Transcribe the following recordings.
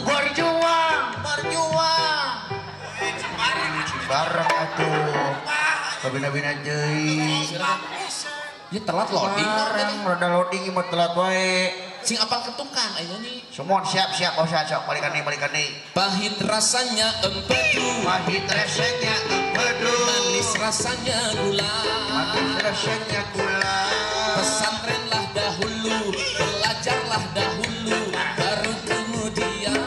berjuang bareng atuh kabina-bina deui ieu telat loading bareng rada loading mah telat wae sing apal ketukan ayeuna nih semua siap sok balikan deui pahit rasanya empedu manis rasanya gula pesantrenlah dahulu belajarlah dahulu baru kemudian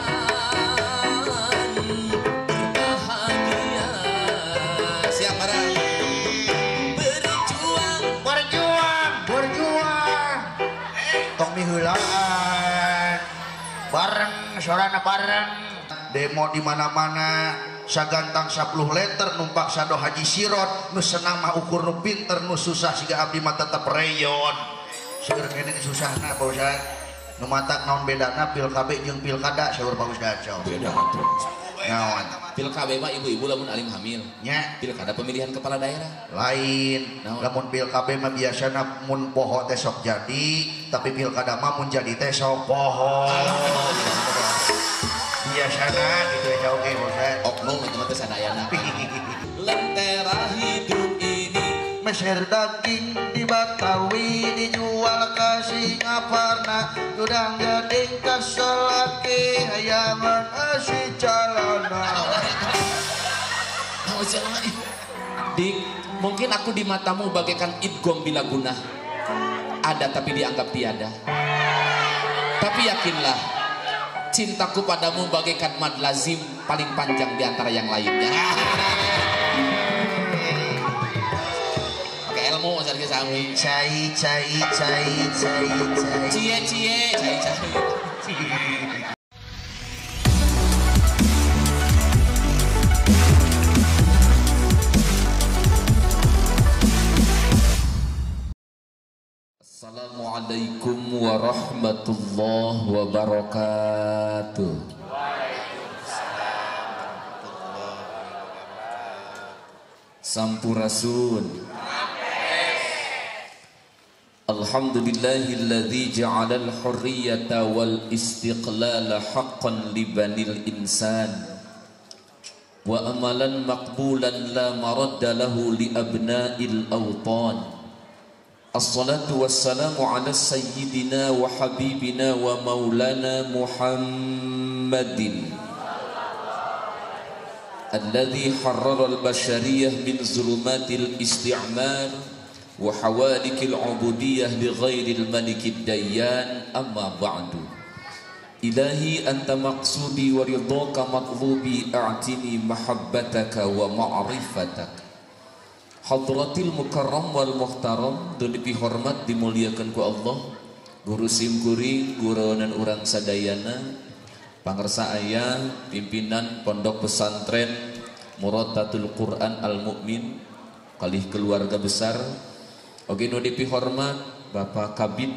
berbahagia siap bareng berjuang tong miheulaan bareng sorana bareng demo di mana-mana sagantang 10 liter numpak sado haji sirot nu senang mah ukur nu pinter nu susah siga abdi mah tetep reyon seueur kene susahna Pak Ustaz nu matak naon bedana pilkab jeung pilkada seueur Pak Ustaz beda atuh naon pilkab mah ibu-ibu lamun alim hamil nya pilkada pemilihan kepala daerah lain lamun pilkab mah biasana mun poho teh sok jadi tapi pilkada mah mun jadi teh sok poho biasana gitu ya oke Ustaz oknum itu mah sadayana lentera hidup ini meser daging di Batawi dijual ka Singaparna udang gading ka salaki hayangan asi calana dik mungkin aku di matamu bagaikan idgom bila guna ada tapi dianggap tiada tapi yakinlah cintaku padamu bagaikan mad lazim paling panjang di antara yang lainnya. Pakai ilmu Ustaz Sami. Cai. Cie. Assalamualaikum warahmatullahi wabarakatuh. Sampurasun. Alhamdulillahilladzi ja'alal hurriyata wal istiqlala haqqan li banil insan wa amalan maqbulan la maradda lahu li abna'il awtan. Assalatu wassalamu ala sayyidina wa habibina wa maulana Muhammadin alladhi harrara al-bashariyah min zulumatil isti'mar wa hawalikil ubudiyah li ghairil malikid dayyan amma ba'du. Ilahi anta maqsudi wa ridhaka matlubi a'tini mahabbataka wa ma'rifataka. Hadratil mukarram wal muhtaram demi hormat dimuliakan ku Allah guru simkuring gurunan urang sadayana pangersa aya pimpinan pondok pesantren Muratatul Quran Al Mukmin kalih keluarga besar oge nu dipihormat Bapak Kabid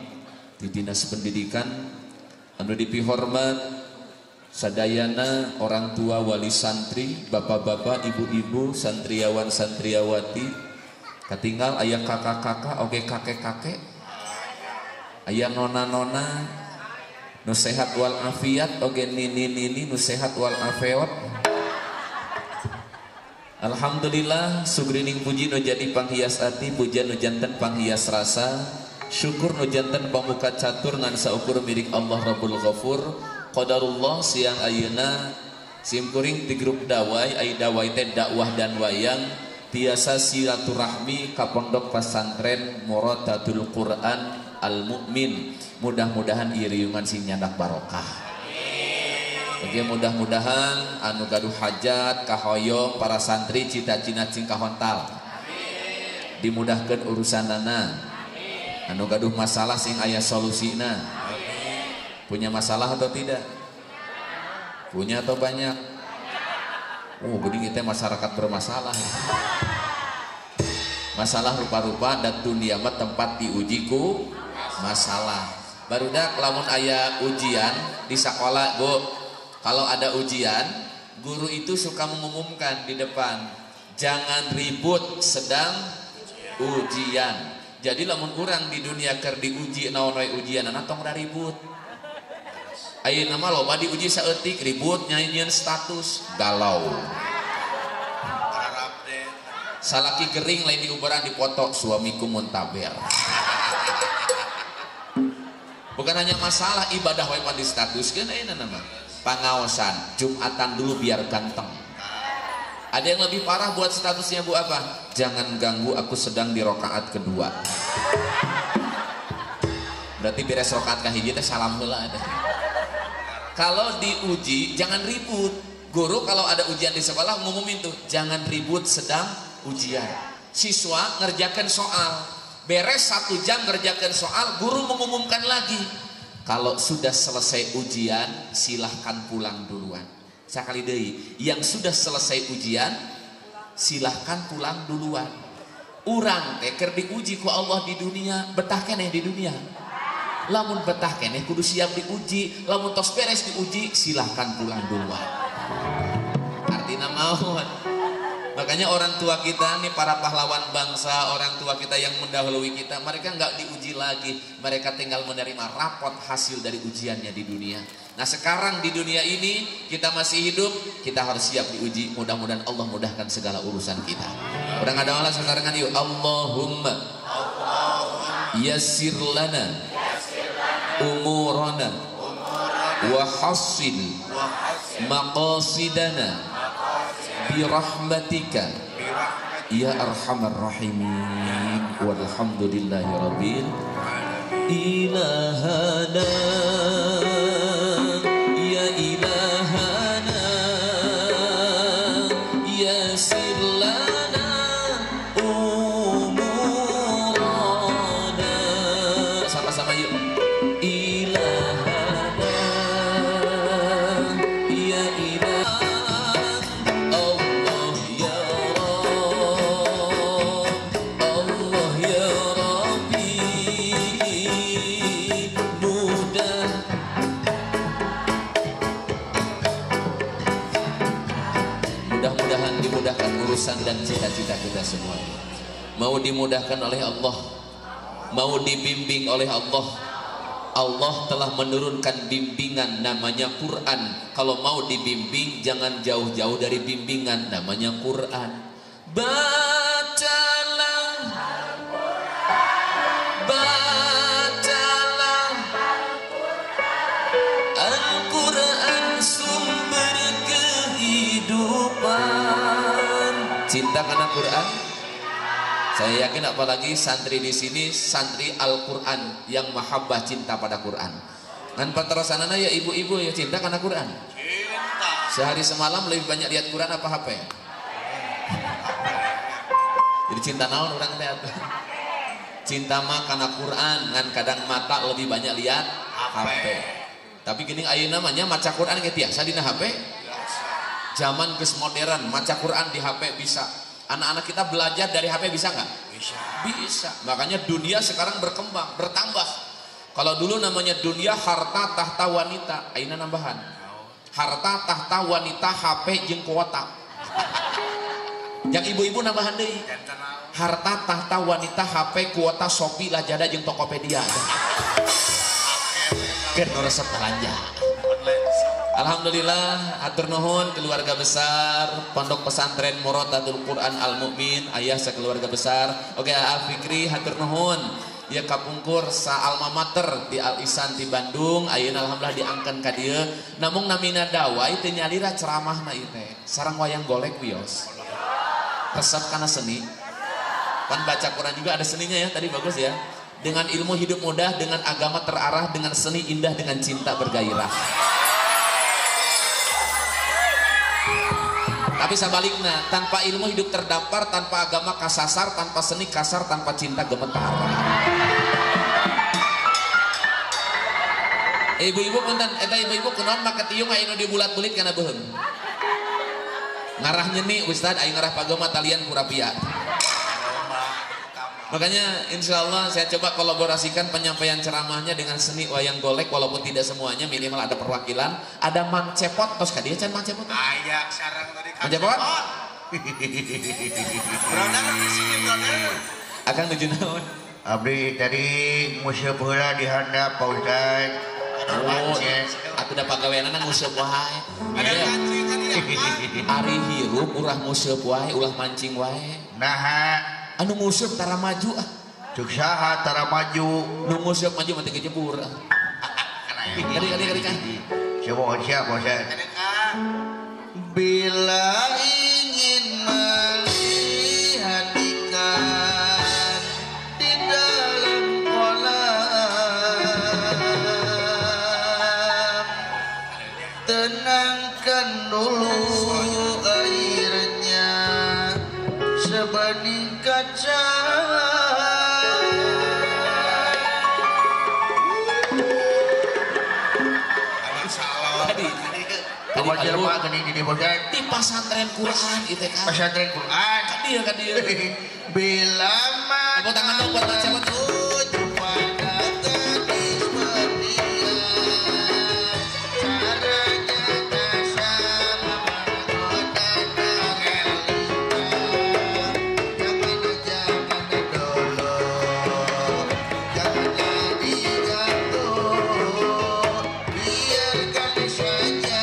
di Dinas Pendidikan anu dipihormat sadayana orang tua wali santri bapak-bapak ibu-ibu santriawan santriawati katinggal aya kakak-kakak oge kakek-kakek aya nona-nona nu sehat wal afiat oge nini-nini nu sehat wal afiat. Alhamdulillah sugrining puji nu jadi panghias ati pujian nu janten panghias rasa syukur nu janten pamuka catur ngan saukur milik Allah Rabbul Ghafur. Qadarullah siang ayeuna simkuring di grup dawai ai dawai teh dakwah dan wayang tiasa silaturahmi ka pondok pesantren Muratatul Quran Al Mukmin mudah-mudahan ieu riungan sing nyandak barokah amin mudah-mudahan anu gaduh hajat kahoyong para santri cita-cita cing kahontal amin dimudahkeun urusanana amin anu gaduh masalah sing aya solusina. Punya masalah atau tidak? Punya atau banyak? Oh, geuning kita masyarakat bermasalah. Masalah rupa-rupa dan dunia mah tempat diuji ku masalah. Barudak lamun aya ujian di sekolah, Bu. Kalau ada ujian, guru itu suka mengumumkan di depan, jangan ribut sedang ujian. Jadi lamun urang di dunia keur diuji naon wae ujian tong da ribut. Ayeuna mah loba diuji saeutik ribut nyanyian status galau. Salaki gering lain diubaran dipoto suamiku muntaber. Bukan hanya masalah ibadah wae di status kan ayeuna nama pangaosan Jumatan dulu biar ganteng. Ada yang lebih parah buat statusnya Bu apa? Jangan ganggu aku sedang di rakaat kedua. Berarti beres rakaat kahiji teh salam heula ada. Kalau diuji jangan ribut. Guru kalau ada ujian di sekolah ngumumin tuh jangan ribut sedang ujian. Siswa ngerjakan soal. Beres 1 jam ngerjakan soal, guru mengumumkan lagi. Kalau sudah selesai ujian, silahkan pulang duluan. Sakali deui, yang sudah selesai ujian, silahkan pulang duluan. Urang teh keur diuji ku Allah di dunia, betah keneh di dunia. Lamun betah keneh kudu siap diuji, lamun tos beres diuji silahkan pulang duluan. Artinya maun. Makanya orang tua kita nih para pahlawan bangsa, orang tua kita yang mendahului kita, mereka nggak diuji lagi, mereka tinggal menerima rapot hasil dari ujiannya di dunia. Nah sekarang di dunia ini kita masih hidup, kita harus siap diuji. Mudah-mudahan Allah mudahkan segala urusan kita. Orang ada Allah sekarang kan yuk Allahumma yassir lana umurana wa hassil maqasidana birahmatika ya arhamar rahimin walhamdulillahi rabbil ilahana ya ilahana yassir lana umurana. Sama-sama yuk. Ilahana ya ilahana Allah ya Rabb, Allah ya Rabbi, mudah-mudahan dimudahkan urusan dan cita-cita kita semua. Mau dimudahkan oleh Allah, mau dibimbing oleh Allah. Allah telah menurunkan bimbingan namanya Quran. Kalau mau dibimbing jangan jauh-jauh dari bimbingan namanya Quran. Bacalah Al-Quran sumber kehidupan. Cinta karena Quran. Saya yakin apalagi santri di sini santri Al-Quran yang mahabbah cinta pada Quran. Kan patrosanana ya ibu-ibu ya cinta karena Quran. Cinta. Sehari semalam lebih banyak lihat Quran apa HP? Jadi cinta naon orang teh? Cinta mah karena Quran, kan kadang mata lebih banyak lihat HP. Tapi gini ayeuna namanya maca Quran ge tiasa dina HP. Zaman geus modern, maca Quran di HP bisa. Anak-anak kita belajar dari HP bisa nggak? Bisa. Makanya dunia sekarang berkembang, bertambah. Kalau dulu namanya dunia harta tahta wanita, ayeuna nambahan. Harta tahta wanita HP jeung kuota. Yang ibu-ibu nambahan deui. Harta tahta wanita HP kuota Shopee Lazada jeung Tokopedia. Keur resep belanja. Alhamdulillah, atur nuhun keluarga besar Pondok Pesantren Muratatul Quran Al Mukmin, ayah sekeluarga besar. Oke, Al Fikri hatur nuhun. Dia kapungkur sa alma mater di Al Ihsan di Bandung. Ayeuna alhamdulillah diangkeun ka dieu. Namung namina dawai teu nyalira ceramahna ieu teh. Sareng wayang golek wios. Resep kana seni. Kan baca Quran juga ada seninya ya, tadi bagus ya. Dengan ilmu hidup mudah, dengan agama terarah, dengan seni indah, dengan cinta bergairah. Tapi sebaliknya, tanpa ilmu hidup terdampar, tanpa agama kasasar, tanpa seni kasar, tanpa cinta gemetar. Ibu-ibu punten, eta ibu-ibu kunaon make tiung aya nu dibulat-bulit kana beuheum. Ngarah nyeni Ustad, aya ngarah pagama talian pura-pia. Makanya insya Allah saya coba kolaborasikan penyampaian ceramahnya dengan seni wayang golek, walaupun tidak semuanya, minimal ada perwakilan. Ada Mang Cepot, tos kadieu can Mang Cepot? Aya sareng tadi Mang Cepot. Brother di sini brother. Akang nuju naon? Abdi tadi museum heula di handap Pak Ustaz. Oh, atuh da pagaweanna nguseup wae. Ari hirup urah nguseup wae, ulah mancing wae. Nah, anu nguseup tara maju ah. cuk saha tara maju. Nu nguseup maju mah teu kejebur. Kali kan. Siapa? Bila ingin melihat ikan di dalam kolam, tenangkan dulu airnya sebening kaca. Tadi Jerman gini di pesantren Quran itu kan. Pesantren Quran. Kan dia. Bila mana tepuk tangan dong buat siapa tuh? pada gadis berdiam, caranya tak sama menggoda realita. Jangan dulu, jangan dijatuh, biarkan saja.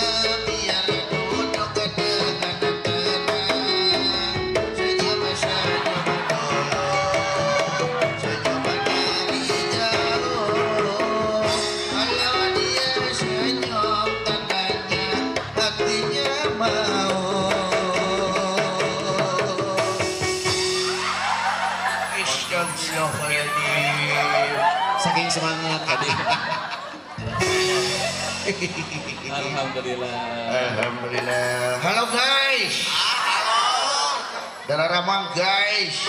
Saking semangat tadi. Alhamdulillah. Halo guys. Darah Ramang guys.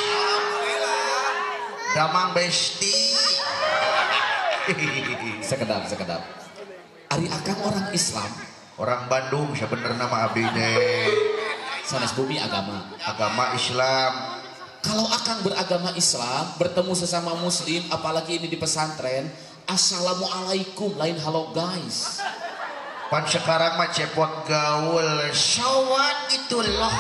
Damang Besti. Sekedap. Ari Akang orang Islam. Orang Bandung sebenarnya nama abdi teh. Sanes bumi agama Islam. Kalau Akang beragama Islam, bertemu sesama muslim, apalagi ini di pesantren, assalamualaikum, lain halo guys. Pan sekarang mah cepot gaul, sawat itu loh.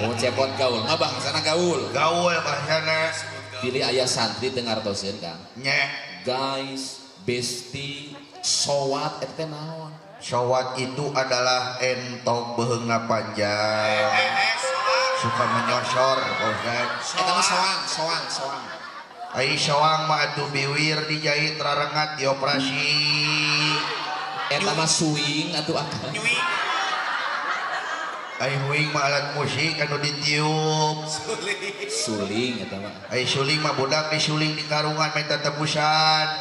Oh cepot gaul, mah bangsana gaul. Gaul bahasana. Pilih ayah santri dengar tosen Kang. Nya. Guys, besti, sawat eta naon? Sawat itu adalah entong beheungna panjang. Suka menyosor, Eta mah soang. Ai soang mah atuh biwir dijahit rarengat dioperasi. Eta mah swing atuh Akang. Ai huing mah alat musik anu ditiup. Suling eta mah. Ai suling mah budak disuling di karungan minta tebusan.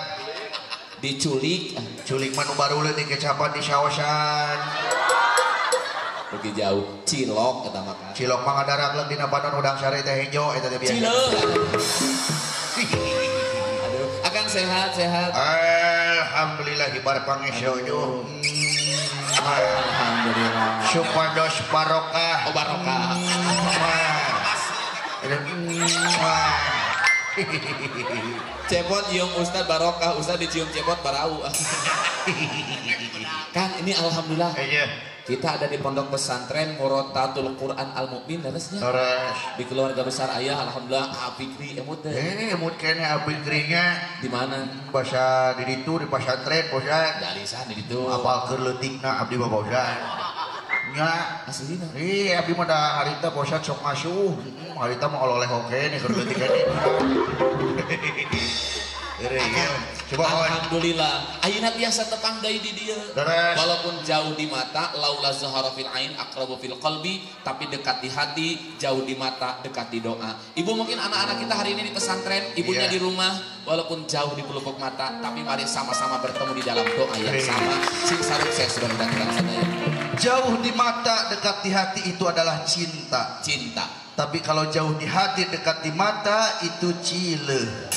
Diculik, Culik mah nu baruleun dikecapan di saosan. pergi jauh. Cilok eta mah Kang. Cilok mah ngadarak leung dina badan udang sare teh hejo eta teh biasa. Cilok. Aduh, Akang sehat. Alhamdulillah ibar pangesojo. Alhamdulillah. Supados barokah. Oh barokah. Cepot nyium Ustad barokah, Ustad dicium cepot barau. Kang ini alhamdulillah. Kita ada di pondok pesantren Murotatul Quran Al Mukmin harusnya. Di keluarga besar ayah alhamdulillah Apikri emut teh. Emut kene Apikrinya di mana? Bahasa di ditu di pesantren Bosan. Dari sana di ditu. Apalkeun leutikna abdi mah Bosan. Nya aslina. Abdi mah da harita Bosan sok ngasuh. Harita mah oleh oke nih keur leutik ini. Alhamdulillah ayeuna biasa tepang deui di dieu. Walaupun jauh di mata laula zahara fil ain aqrabu fil qalbi, tapi dekat di hati, jauh di mata, dekat di doa. Ibu mungkin anak-anak kita hari ini di pesantren, ibunya di rumah, walaupun jauh di pelupuk mata, tapi mari sama-sama bertemu di dalam doa yang sama. Sing sukses mudah-mudahan sadaya. Jauh di mata, dekat di hati itu adalah cinta. Tapi kalau jauh di hati, dekat di mata itu cile.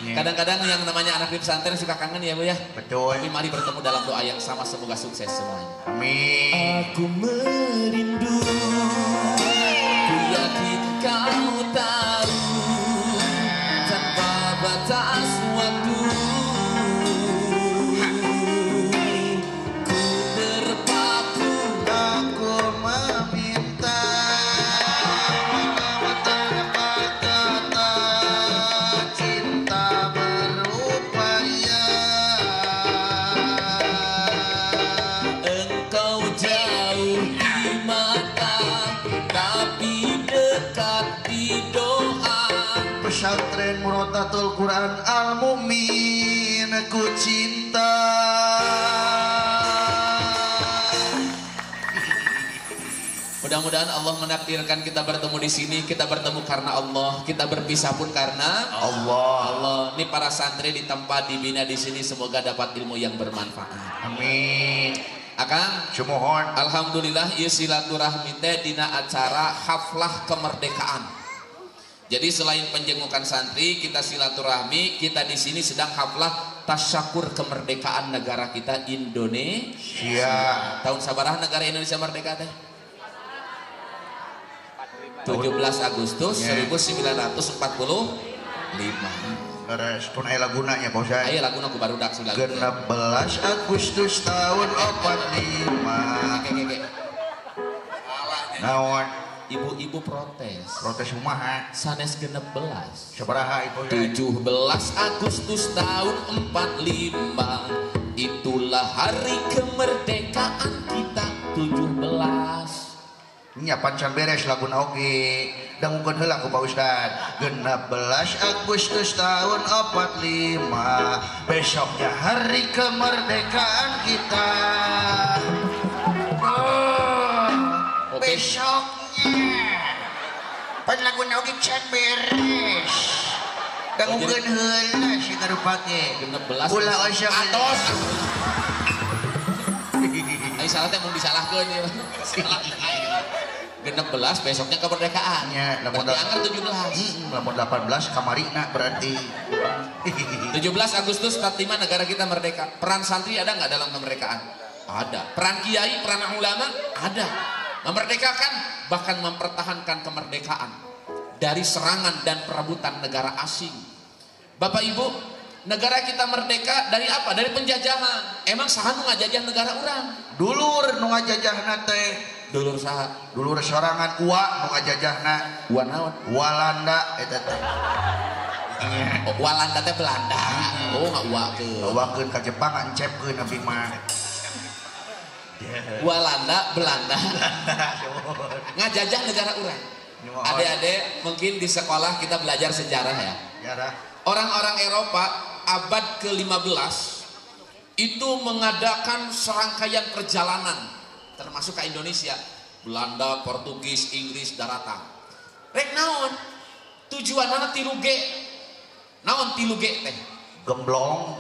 Kadang-kadang yang namanya anak di pesantren suka kangen ya Bu ya. Betul. Tapi mari bertemu dalam doa yang sama, semoga sukses semuanya. Amin. Aku merindu, ku yakin kau tahu, tanpa batas waktu. pesantren Murotatul Quran Al Mumin ku cinta. Mudah-mudahan Allah menakdirkan kita bertemu di sini. Kita bertemu karena Allah, kita berpisah pun karena Allah. Ini para santri ditempa dibina di sini, semoga dapat ilmu yang bermanfaat. Amin. Akang, Cumohon. alhamdulillah ieu silaturahmi teh dina acara haflah kemerdekaan. Jadi selain penjengukan santri, kita silaturahmi, kita di sini sedang haflah tasyakur kemerdekaan negara kita Indonesia. Tahun sabaraha negara Indonesia merdeka teh? 17 Agustus 1945. Beres pun aya laguna nya Pak Ustaz. Aya laguna ku barudak sudah. 16 Agustus tahun 45. Naon? Ibu-ibu protes. Protes kumaha? Sanes 16. Sabaraha Ibu? 17 Agustus tahun 45. Itulah hari kemerdekaan kita 17. Nya pancan beres laguna oge. Dangukeun heula ku Pak Ustaz. 16 Agustus tahun 45. Besoknya hari kemerdekaan kita. Besoknya. Pan laguna oge can beres. Dangukeun heula si karu pake. 16. Ulah asa atos. Ai salah teh mun disalahkeun ieu. 16 besoknya kemerdekaan. Ya, lamun anggar 17. Lamun 18 kamarina berarti. 17 Agustus 45 negara kita merdeka. Peran santri ada nggak dalam kemerdekaan? Ada. Peran kiai, peran ulama ada. Memerdekakan, bahkan mempertahankan kemerdekaan dari serangan dan perebutan negara asing. Bapak Ibu, negara kita merdeka dari apa? Dari penjajahan. Emang saha nu ngajajah negara urang? Dulur nu ngajajahna teh. Dulur saha? Dulur sorangan Uwa nu ngajajahna. Uwa naon? Walanda eta teh. Oh, Walanda teh Belanda. Oh, nggak uwakeun. Bawakeun ka Jepang ancepkeun abi mah. Walanda, Belanda. Ngajajah negara urang. Adik-adik, mungkin di sekolah kita belajar sejarah ya. Orang-orang Eropa abad ke-15 itu mengadakan serangkaian perjalanan termasuk ke Indonesia. Belanda, Portugis, Inggris, daratan. Rek naon? Tujuanna tilu G. Naon tilu G teh? Gemblong.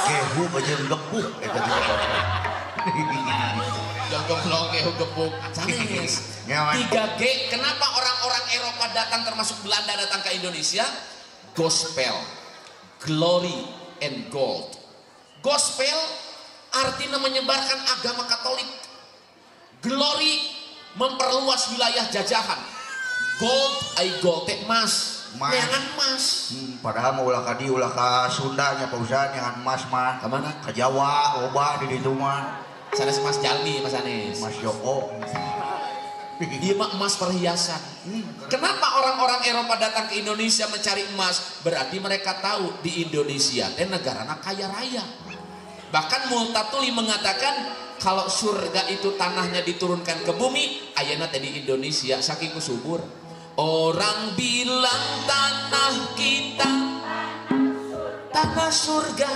Gehu jeung gepuk eta teh. Yang gemblong gehu gepuk. Sanes. 3G. Kenapa orang-orang Eropa datang termasuk Belanda datang ke Indonesia? Gospel, glory and gold. Gospel artinya menyebarkan agama Katolik. Glory memperluas wilayah jajahan. Gold gold teh emas. Neangan emas. Padahal mau ulah ka di ulah ka Sunda nya Pak Ustaz neangan emas mah. Ka mana? Ka Jawa loba di ditu mah. Sanes emas jalmi Mas Anes. Mas Joko. Dia mah emas perhiasan. Kenapa orang-orang Eropa datang ke Indonesia mencari emas? Berarti mereka tahu di Indonesia teh negarana kaya raya. Bahkan Multatuli mengatakan kalau surga itu tanahnya diturunkan ke bumi, ayeuna teh di Indonesia saking subur. Orang bilang tanah kita tanah surga,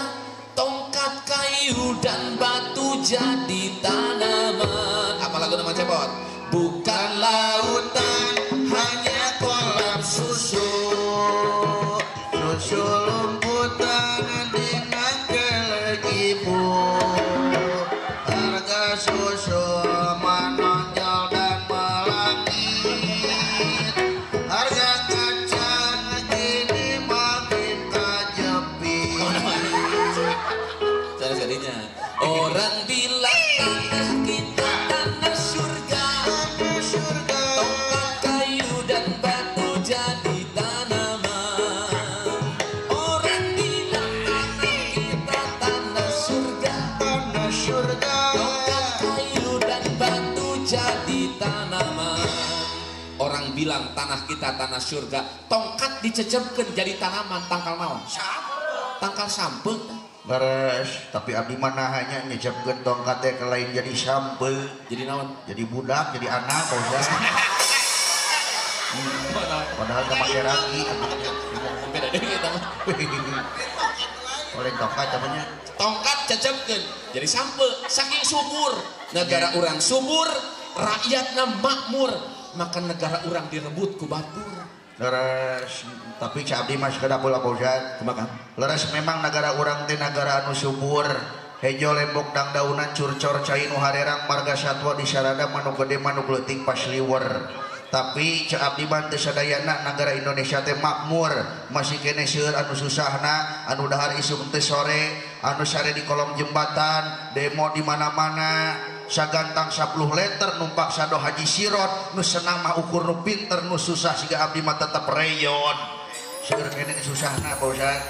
tongkat kayu dan batu jadi tanaman. Apa lagu nama cepot? Bukan lautan, hanya kolam susu. Susu lumputan dengan kelegibu. Harga susu menonjol dan melangit. Harga kacang kini makin kajepit. Cara jadinya orang bilang tanah kita tanah surga, tongkat kayu dan batu jadi tanaman. Orang bilang tanah kita tanah surga, tongkat kayu dan batu jadi tanaman. Orang bilang tanah kita tanah surga, tongkat dicecepkeun jadi tanaman. Tangkal naon? Tangkal sampeu. Beres, tapi abdi mana hanya nyecapkeun tongkat teh ke lain jadi sampe. Jadi naon? Jadi budak, jadi anak Pak Ustaz. padahal gak pakai ragi. Beda deh kita mah. Oleh tongkat namanya. Tongkat cacepkeun jadi sampe saking subur negara orang subur rakyatna makmur maka negara orang direbut ku batur. Leres tapi Cak Abdi mas kada bola Ustaz. Kumaha? Leres memang negara orang teh negara anu subur. Hejo lembok dang daunan curcor cai nu harerang marga satwa di sarada manuk gede manuk leutik pas liwer. Tapi Cak Abdi mah teu sadayana negara Indonesia teh makmur, masih kene seueur anu susahna, anu dahar isuk teh sore, anu sare di kolong jembatan, demo di mana-mana, sagantang 10 liter numpak sado haji sirot, nu senang mah ukur nu pinter, nu susah siga Abdi mah tetep reyon. Seueur kene susahna Pak Ustaz.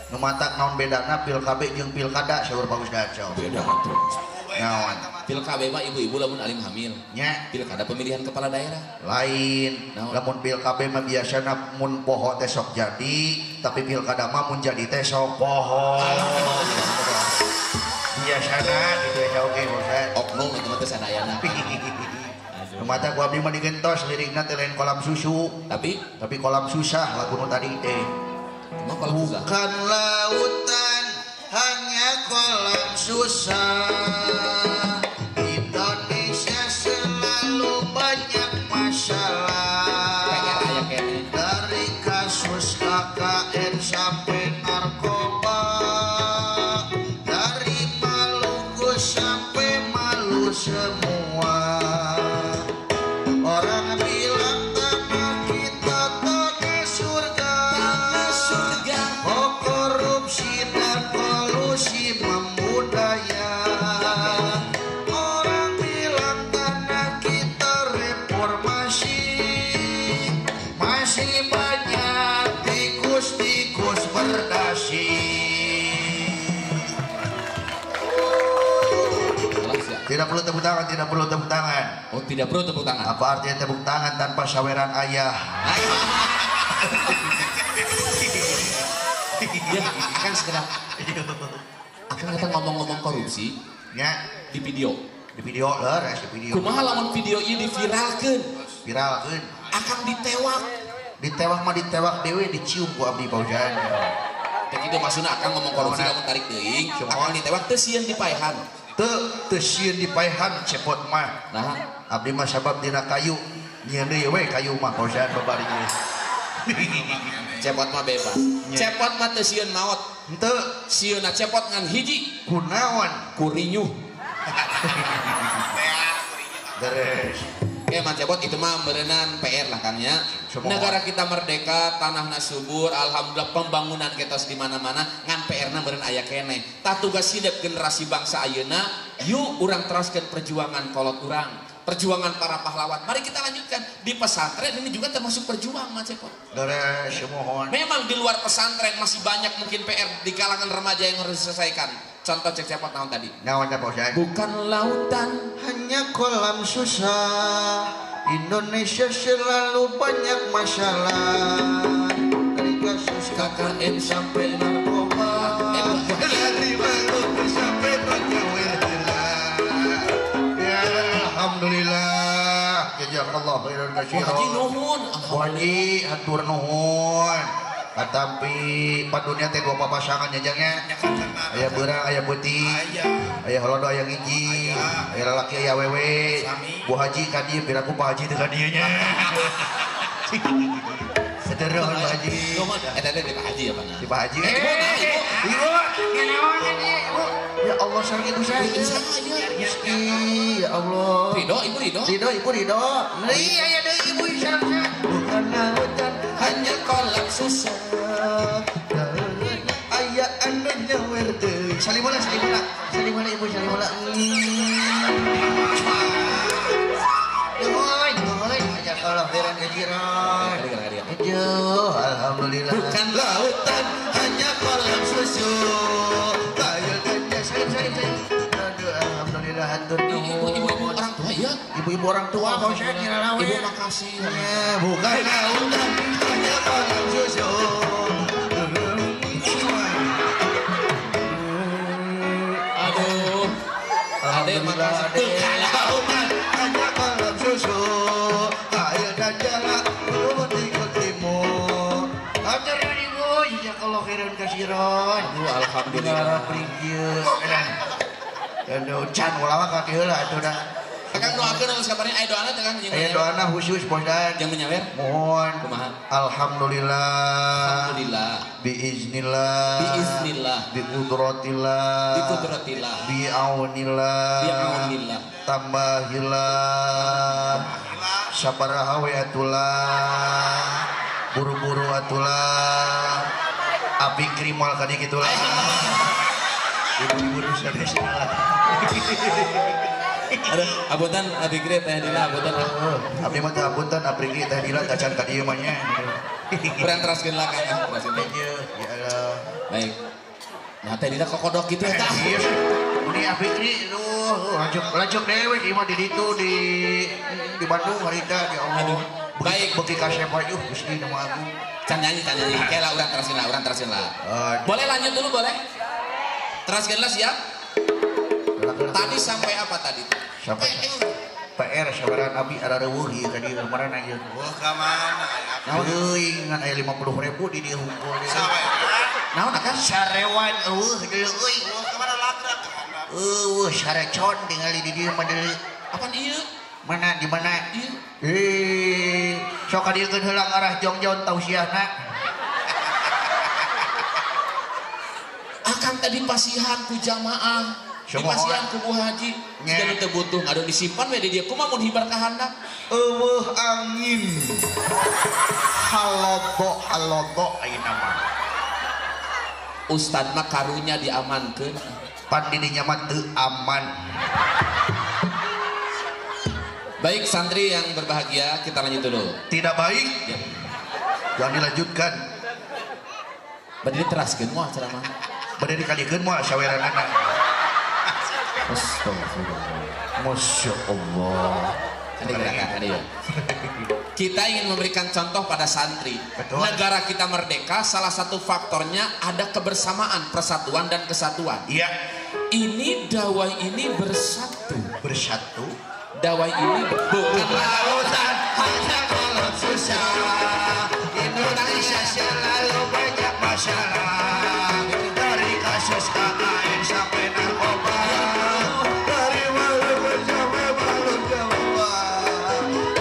Nu matak naon bedana pilkab jeung pilkada seueur Pak Ustaz. Beda atuh. Naon? Pilkada mah ibu-ibu lamun alim hamil. Nya Pilkada pemilihan kepala daerah. lain. Naon? Lamun pilkab mah biasana mun poho teh sok jadi, tapi pilkada mah mun jadi teh sok poho. Biasana gitu ya oke Ustaz. Oknum itu mah teh sadayana. Mata gua abdi mah digentos lirikna teh lain kolam susu, Tapi kolam susah lagu nu tadi teh. emang kalau susah. Bukan lautan hanya kolam susah. Indonesia selalu banyak masalah. PR aya kene. Dari kasus KKN sampai narkoba, dari Maluku sampai Malu semua. Orang bilang tanah kita tanah surga. Oh korupsi dan kolusi membudaya. Orang bilang tanah kita reformasi. Masih banyak tikus-tikus berdasi. Jelas ya. Tidak perlu tepuk tangan, tidak perlu tepuk tangan. Oh, tidak perlu tepuk tangan. Apa artinya tepuk tangan tanpa saweran ayah? Ya, kan sekedar akan kita ngomong-ngomong korupsi Ya, di video. di video leres di video. Kumaha lamun video ieu diviralkeun? Viral kan? Akan ditewak. Ditewak mah ditewak dewe dicium ku abdi Paujan. Dan itu maksudnya akan ngomong korupsi lamun tarik teuing, akan ditewak teu sieun dipaehan. Teu sieun dipaehan cepot mah. Nah, Abdi mah sabab dina kayu. Nyieun deui we kayu mah Paujan babari geus. cepot mah bebas. Cepot mah teu sieun maot. Henteu Sieunna cepot ngan hiji kunaon? kurinyuh. Beres. Oke, Mas Cepot itu mah berenang PR lah Kang ya. Semua. Negara kita merdeka, tanahna subur, alhamdulillah pembangunan kita di mana-mana, ngan PR-na beureun aya keneh. Tah tugas hidup generasi bangsa ayeuna, yuk urang teruskeun perjuangan kolot urang, perjuangan para pahlawan. Mari kita lanjutkan di pesantren ini juga termasuk perjuangan Mas Cepot. Beres mohon. Memang di luar pesantren masih banyak mungkin PR di kalangan remaja yang harus diselesaikan. Contoh Cek Cepot naon tadi? Naon teh Paujan? Bukan lautan Hanya kolam susah. Indonesia selalu banyak masalah. Dari kasus KKN sampai narkoba. Dari Maluku sampai Raja. Ya alhamdulillah. Jazakallah khairan Oh, katsiran. Haji nuhun. Bu Haji hatur nuhun. Tapi padunya teh gua papasangan jajangnya. Aya beurang, aya putih. Aya holodo, aya ngiji. Aya lalaki, aya wewe. Bu Haji ka dieu, piraku Pak Haji teh ka dieu nya. Sederhana Bu Haji. Eta teh Pak Haji ya, Bang. Di Pak Haji. Ibu, Ibu, nganaon Ibu? Ya Allah sareng ibu saya. Rizki, ya Allah. Ridho, Ibu Ridho. Ridho, Ibu Ridho. Deui aya deui Ibu sareng. Bukan lautan hanya kolam susah. Aya anu nyawer deui. Salimula, salimula. Salimula Ibu, salimula. Doi, aja kalau beran kejiran. Aduh, alhamdulillah. Bukan lautan hanya kolam susu. Ayo ganja salim. Aduh, alhamdulillah hatur nuhun. Ibu orang tua ya. Ibu-ibu orang tua mau saya kira lawe. Ibu makasih. Ya, bukan lautan hanya kolam susu. Aduh. Ade makasih. Bukan lautan hanya kolam susu. Ayo dan jalan turun ikut timur. Hajiron. Alhamdulillah. Dan can ulama ka kieu lah atuh dah. Kang doakeun geus kabarnya aya doana teh Kang jeung Aya doana khusus Posdan. yang menyawer. Mohon. Kumaha? Alhamdulillah. Alhamdulillah. Biiznillah. Biiznillah. Biqudratillah. Biqudratillah. Biaunillah. Biaunillah. Tambahillah. Sabaraha we atulah. Buru-buru atulah. Abi krimal kadi kitulah. Ibu-ibu sadaya salah. Aduh, apunten abi kri teh dina apunten. Abdi mah teh apunten abdi kri teh dina tacan ka dieu mah nya. Kurang teraskeun lah Kang, teraskeun. Ya Allah. Baik. Nah teh dina kokodok kitu eta. Iya. Ini abdi kri lanjut dewe di mah di ditu di Bandung harita di Allah. Baik. Beki ka sepa yuh Gusti nama aku. Can nyanyi. Oke lah urang teraskeun lah. Boleh lanjut dulu boleh? Teraskeun lah siap? Tadi sampai apa tadi? Sampai PR sabaran abi ada reueuh ieu tadi kemarin aja. Wah, ka mana? Euy ngan aya 50.000 di dieu hungkul. Sawe. Naon kan sarewan eueuh deui euy. Wah, ka mana lagrak? Sarecon tinggal di dieu mah deui. Apaan ieu? Mana di mana? Ieu. Sok kadiekeun heula arah Jongjon tausiahna. Akang tadi pasihan ku jamaah. Dipasihan ku Bu Haji. Jika teu butuh ngadu disimpan we di dieu. Kumaha mun hibar ka handap? Eueuh angin. Halogo ayeuna mah. Ustad mah karunya diamankeun. Pan di dinya mah teu aman. Baik santri yang berbahagia, kita lanjut dulu. Tidak baik. Ya. Jangan dilanjutkan. Bade teraskeun moal ceramah. Bade dikadikeun moal saweranana. Astagfirullah. Masya Allah. Kita ingin memberikan contoh pada santri. Betul. Negara kita merdeka, salah satu faktornya ada kebersamaan, persatuan dan kesatuan. Iya. Ini dawai ini bersatu. Bersatu. Dawai ini bukan lautan hanya kalau susah. Indonesia selalu banyak masalah. Dari kasus KKN sampai narkoba. Dari malu sampai malu Jawa.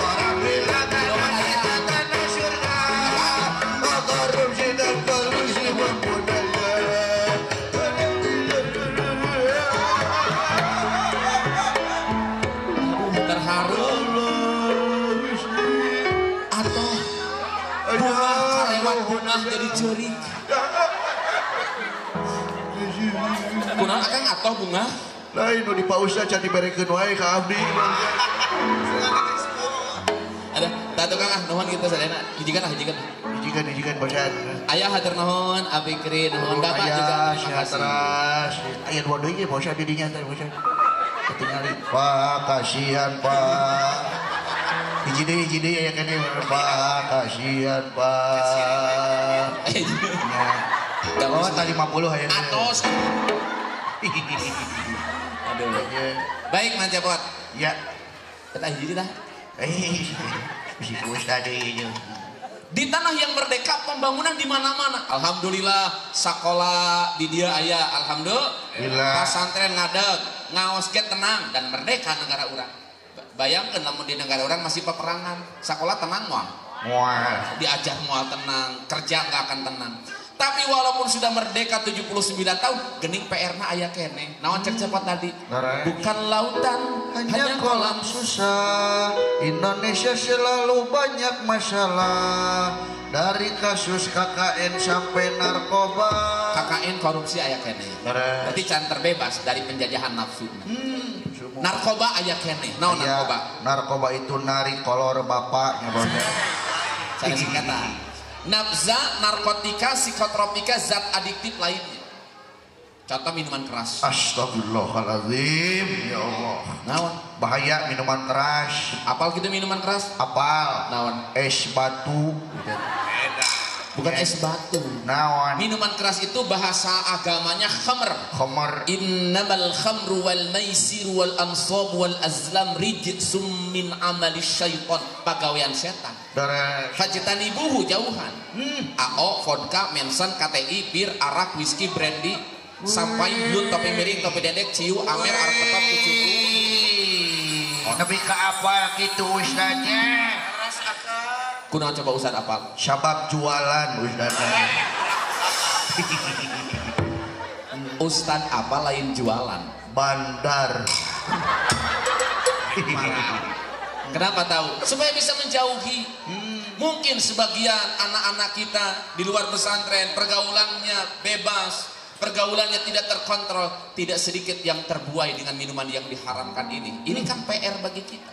Orang bilang kita tanah surga. Korupsi dan kolusi membudaya. terharu atau bunga karewat bunga jadi curi. Bunga akang atau bunga Lain nu dipausa can diberekeun wae ka abdi. ada tatu kang nuhun kita sadayana hijikan Hijikan bosan. ayah hatur nuhun abi kri nuhun bapak juga terima kasih. Teras. Aya dua deui ge bosan di dinya teh bosan. Ketingali. Pak kasihan Pak. Hiji deui aya kene Pak kasihan Pak. Ya. Oh tadi 50 aya. Atos. Aduh. Baik Manjapot. Ya. Kita hiji dah. Si Ustaz deui. Di tanah yang merdeka pembangunan di mana-mana. Alhamdulillah sekolah di dia aya. Alhamdulillah. Pesantren ngadeg, ngaos ge tenang dan merdeka negara urang. Bayangkeun lamun di negara urang masih peperangan, sekolah tenang moal. Moal. Diajar moal tenang, kerja nggak akan tenang. Tapi walaupun sudah merdeka 79 tahun, gening PR-na aya kene. Naon cek cepat tadi? Bukan lautan, hanya kolam susah. Indonesia selalu banyak masalah. Dari kasus KKN sampai narkoba. KKN korupsi aya kene. Berarti can terbebas dari penjajahan nafsu. Narkoba aya kene. Naon narkoba? Narkoba itu nari kolor bapaknya bosnya. Cara singkatan. Nafza, narkotika, psikotropika, zat adiktif lainnya. Contoh minuman keras. Astagfirullahaladzim. Ya Allah. Naon? Bahaya minuman keras. Apal gitu minuman keras? Apal. Naon? Es batu. Bukan es batu. Naon? Minuman keras itu bahasa agamanya khamr. Khamr. Innamal khamru wal maisir wal ansab wal azlam rijsum min amali syaitan. Pagawean setan. Deres. Fajtanibuhu jauhan. AO, vodka, mensen, KTI, bir, arak, whisky, brandy, sampai yun, topi miring, topi dedek, ciu, amer, arak tetap, kucuku. Tapi ke apa gitu Ustaznya? Ras akang. Kunaon coba Ustaz apal? Sabab jualan Ustaznya. Ustaz apa lain jualan? Bandar. Kenapa tahu? Supaya bisa menjauhi. Mungkin sebagian anak-anak kita di luar pesantren pergaulannya bebas, pergaulannya tidak terkontrol, tidak sedikit yang terbuai dengan minuman yang diharamkan ini. Ini kan PR bagi kita.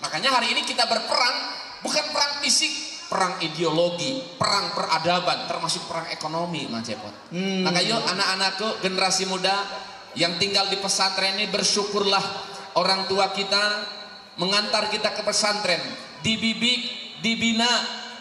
Makanya hari ini kita berperang, bukan perang fisik, perang ideologi, perang peradaban, termasuk perang ekonomi, Mas Cepot. Maka yuk anak-anakku, generasi muda yang tinggal di pesantren ini, bersyukurlah orang tua kita mengantar kita ke pesantren, dibimbing, dibina,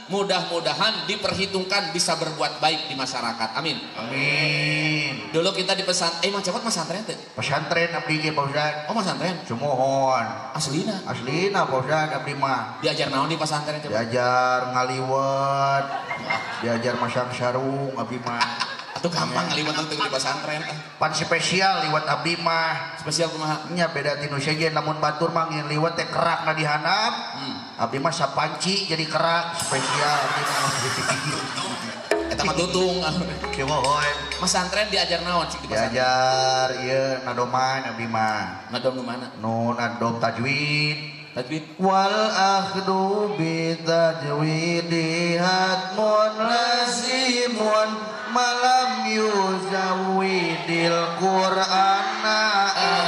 mudah-mudahan diperhitungkan bisa berbuat baik di masyarakat. Amin. Amin. Dulu kita di pesantren, Mas Cepot pesantren tuh. Pesantren abdi ge Pak Ustaz. Oh pesantren. Sumohon. Aslina. Aslina Pak Ustaz abdi mah. Diajar naon di pesantren coba? Diajar ngaliwat. Diajar masang sarung abdi mah. Atau gampang ngaliwat teh di pesantren. Pan spesial liwat abdi mah. Spesial kumaha? Nya beda tinu sejen lamun batur mah ngeun liwat teh kerak na dihanap. Abdi mah sapanci jadi kerak spesial abdi mah. Eta mah tutung. Kimohon. Pesantren diajar naon cik di pesantren? Diajar ieu nadoman abdi mah. Ngadom nu mana? Nu nadom tajwid. Tajwid. Wal akhdu bi tajwidi hatmun lazimun malam yuzawidil qur'ana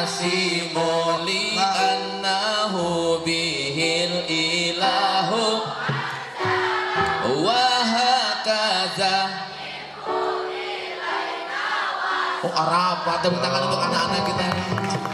Asimu li annahu bihil ilahu wa hakaza. Oh Arab, tepuk tangan untuk anak-anak kita.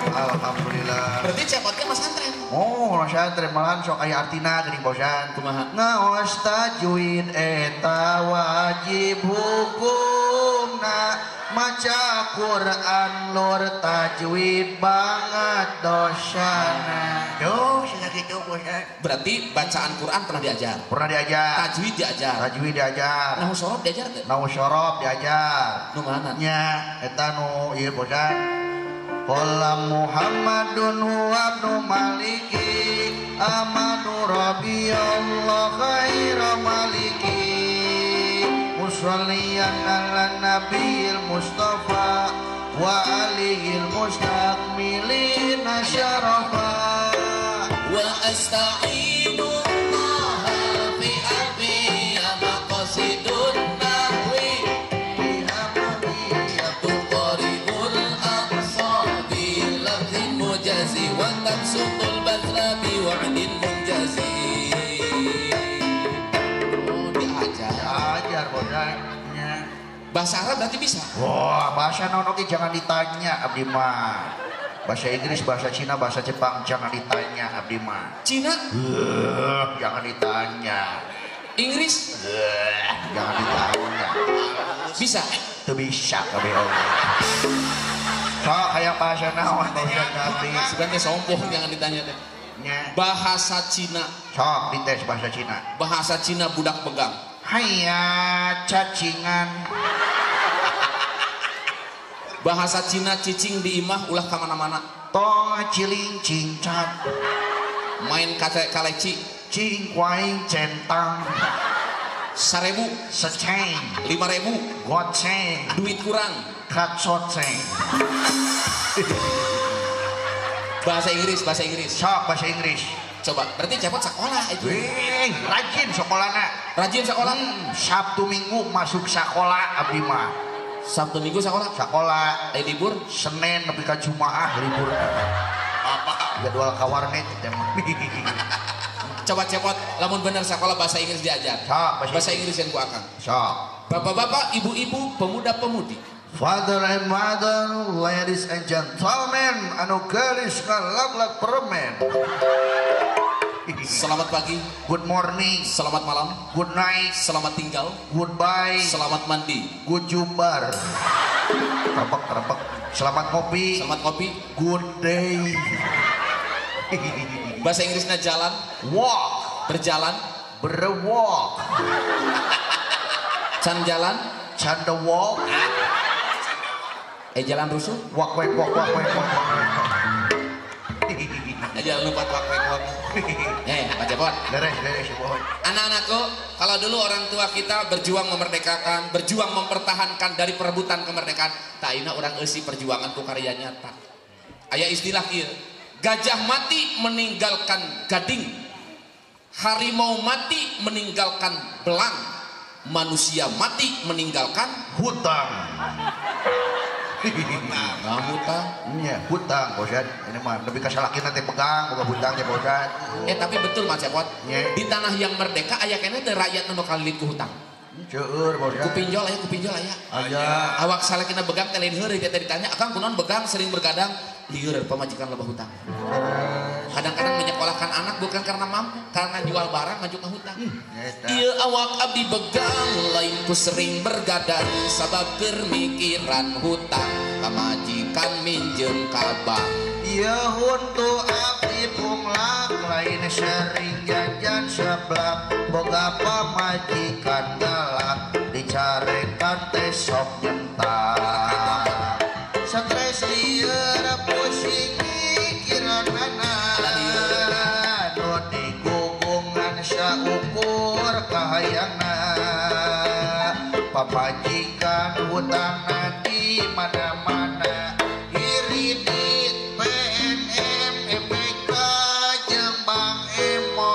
Alhamdulillah. Berarti cepotnya mas antren. Oh, pesantren malahan sok aya artina geuning bosan. Kumaha? Ngaos tajwid eta wajib hukumna maca Quran lur tajwid banget dosana. Duh, sia kitu bosan. Berarti bacaan Quran pernah diajar. Pernah diajar. Tajwid diajar. Tajwid diajar. Nahu sorob diajar teh? Nahu syarab diajar. Nu mana? Nya eta nu ieu bosan. Qala Muhammadun huwa ibnu Maliki amanu rabbiyallahu khaira maliki musalliyan ala nabiyil mustafa wa alihil mustakmilina syarafa Wa asta'inu Allah fi abiya maqasidun nahwi tuqaribul aqsa bi lafzin mujazi wa tabsutul basra bi wa'din munjazi. Oh diajar. ajar bodanya. Bahasa Arab berarti bisa? Wah, bahasa naon oge jangan ditanya abdi mah. Bahasa Inggris, bahasa Cina, bahasa Jepang jangan ditanya abdi mah. Cina? Jangan ditanya. Inggris? Jangan ditanya. Bisa? Teu bisa kabeh oge. Sok aya bahasa naon bahasa abdi. Sebenarnya sombong jangan ditanya teh. Nya. Bahasa Cina. Sok dites bahasa Cina. Bahasa Cina budak pegang. Hayya cacingan. Bahasa Cina cicing di imah ulah kamana-mana. Tong ciling cincat. Main kaleci Cing kuaing centang. 1000, Seceng. 5000, Goceng. duit kurang. Katsoceng. Bahasa Inggris. Sok bahasa Inggris. Coba, berarti cepet sekolah itu. Wih, rajin sekolahna. Rajin sekolah. Sabtu Minggu masuk sekolah abdi mah. Sabtu Minggu sekolah. Sekolah Libur. Senin nepi ka Jumaah libur. Apa? Jadwal ka warnet teh mah. Coba cepot, lamun bener sekolah bahasa Inggris diajar. Sok Bahasa Inggris yang ku akang. Sok. Bapak-bapak, ibu-ibu, pemuda-pemudi. Father and mother, ladies and gentlemen, anu gelis ngalaglak permen. Selamat pagi, Good morning, selamat malam, good night, selamat tinggal, goodbye, selamat mandi, good jumbar. Terpek. Selamat ngopi, selamat kopi. good day. Bahasa Inggrisnya jalan, Walk, berjalan, Berewok. Can jalan Candewok. jalan rusuh Wak wek wak wak wek wak wak. jangan lupa wak wek wak. Pak Jabon, Beres boy. anak-anakku, kalau dulu orang tua kita berjuang memerdekakan, berjuang mempertahankan dari perebutan kemerdekaan, tak ina orang eusi perjuangan ku karya nyata. Aya istilah ieu, gajah mati meninggalkan gading, harimau mati meninggalkan belang, manusia mati meninggalkan Hutang. hutang. Iya, hutang bosan. Ini mah lebih ke salaki nanti pegang bukan hutangnya bosan. Tapi betul Mas Cepot, Iya. di tanah yang merdeka aya keneh teu rakyat nu kalilit ku hutang. Ceur bosan. Ku pinjol aya. Aja. Awak salakina begang teh lain heureuy teh ditanya, "Akang kunaon begang sering bergadang?" Lieur pamajikan loba hutang. Kadang-kadang menyekolahkan anak bukan karena mampu, karena jual barang ngajuk ka hutang. Ieu awak abdi begang lain ku sering bergadang sabab keur mikiran hutang pamajikan minjem ka bank. Iya untuk abdi punglak lain sering jajan seblak boga pamajikan galak dicarekan teh sok nyentak. Stres lieur pusing mikiranana nu digugungan saukur kahayangna papajikan hutangna di mana-mana iri di PNM MBK jeung Bang Emon.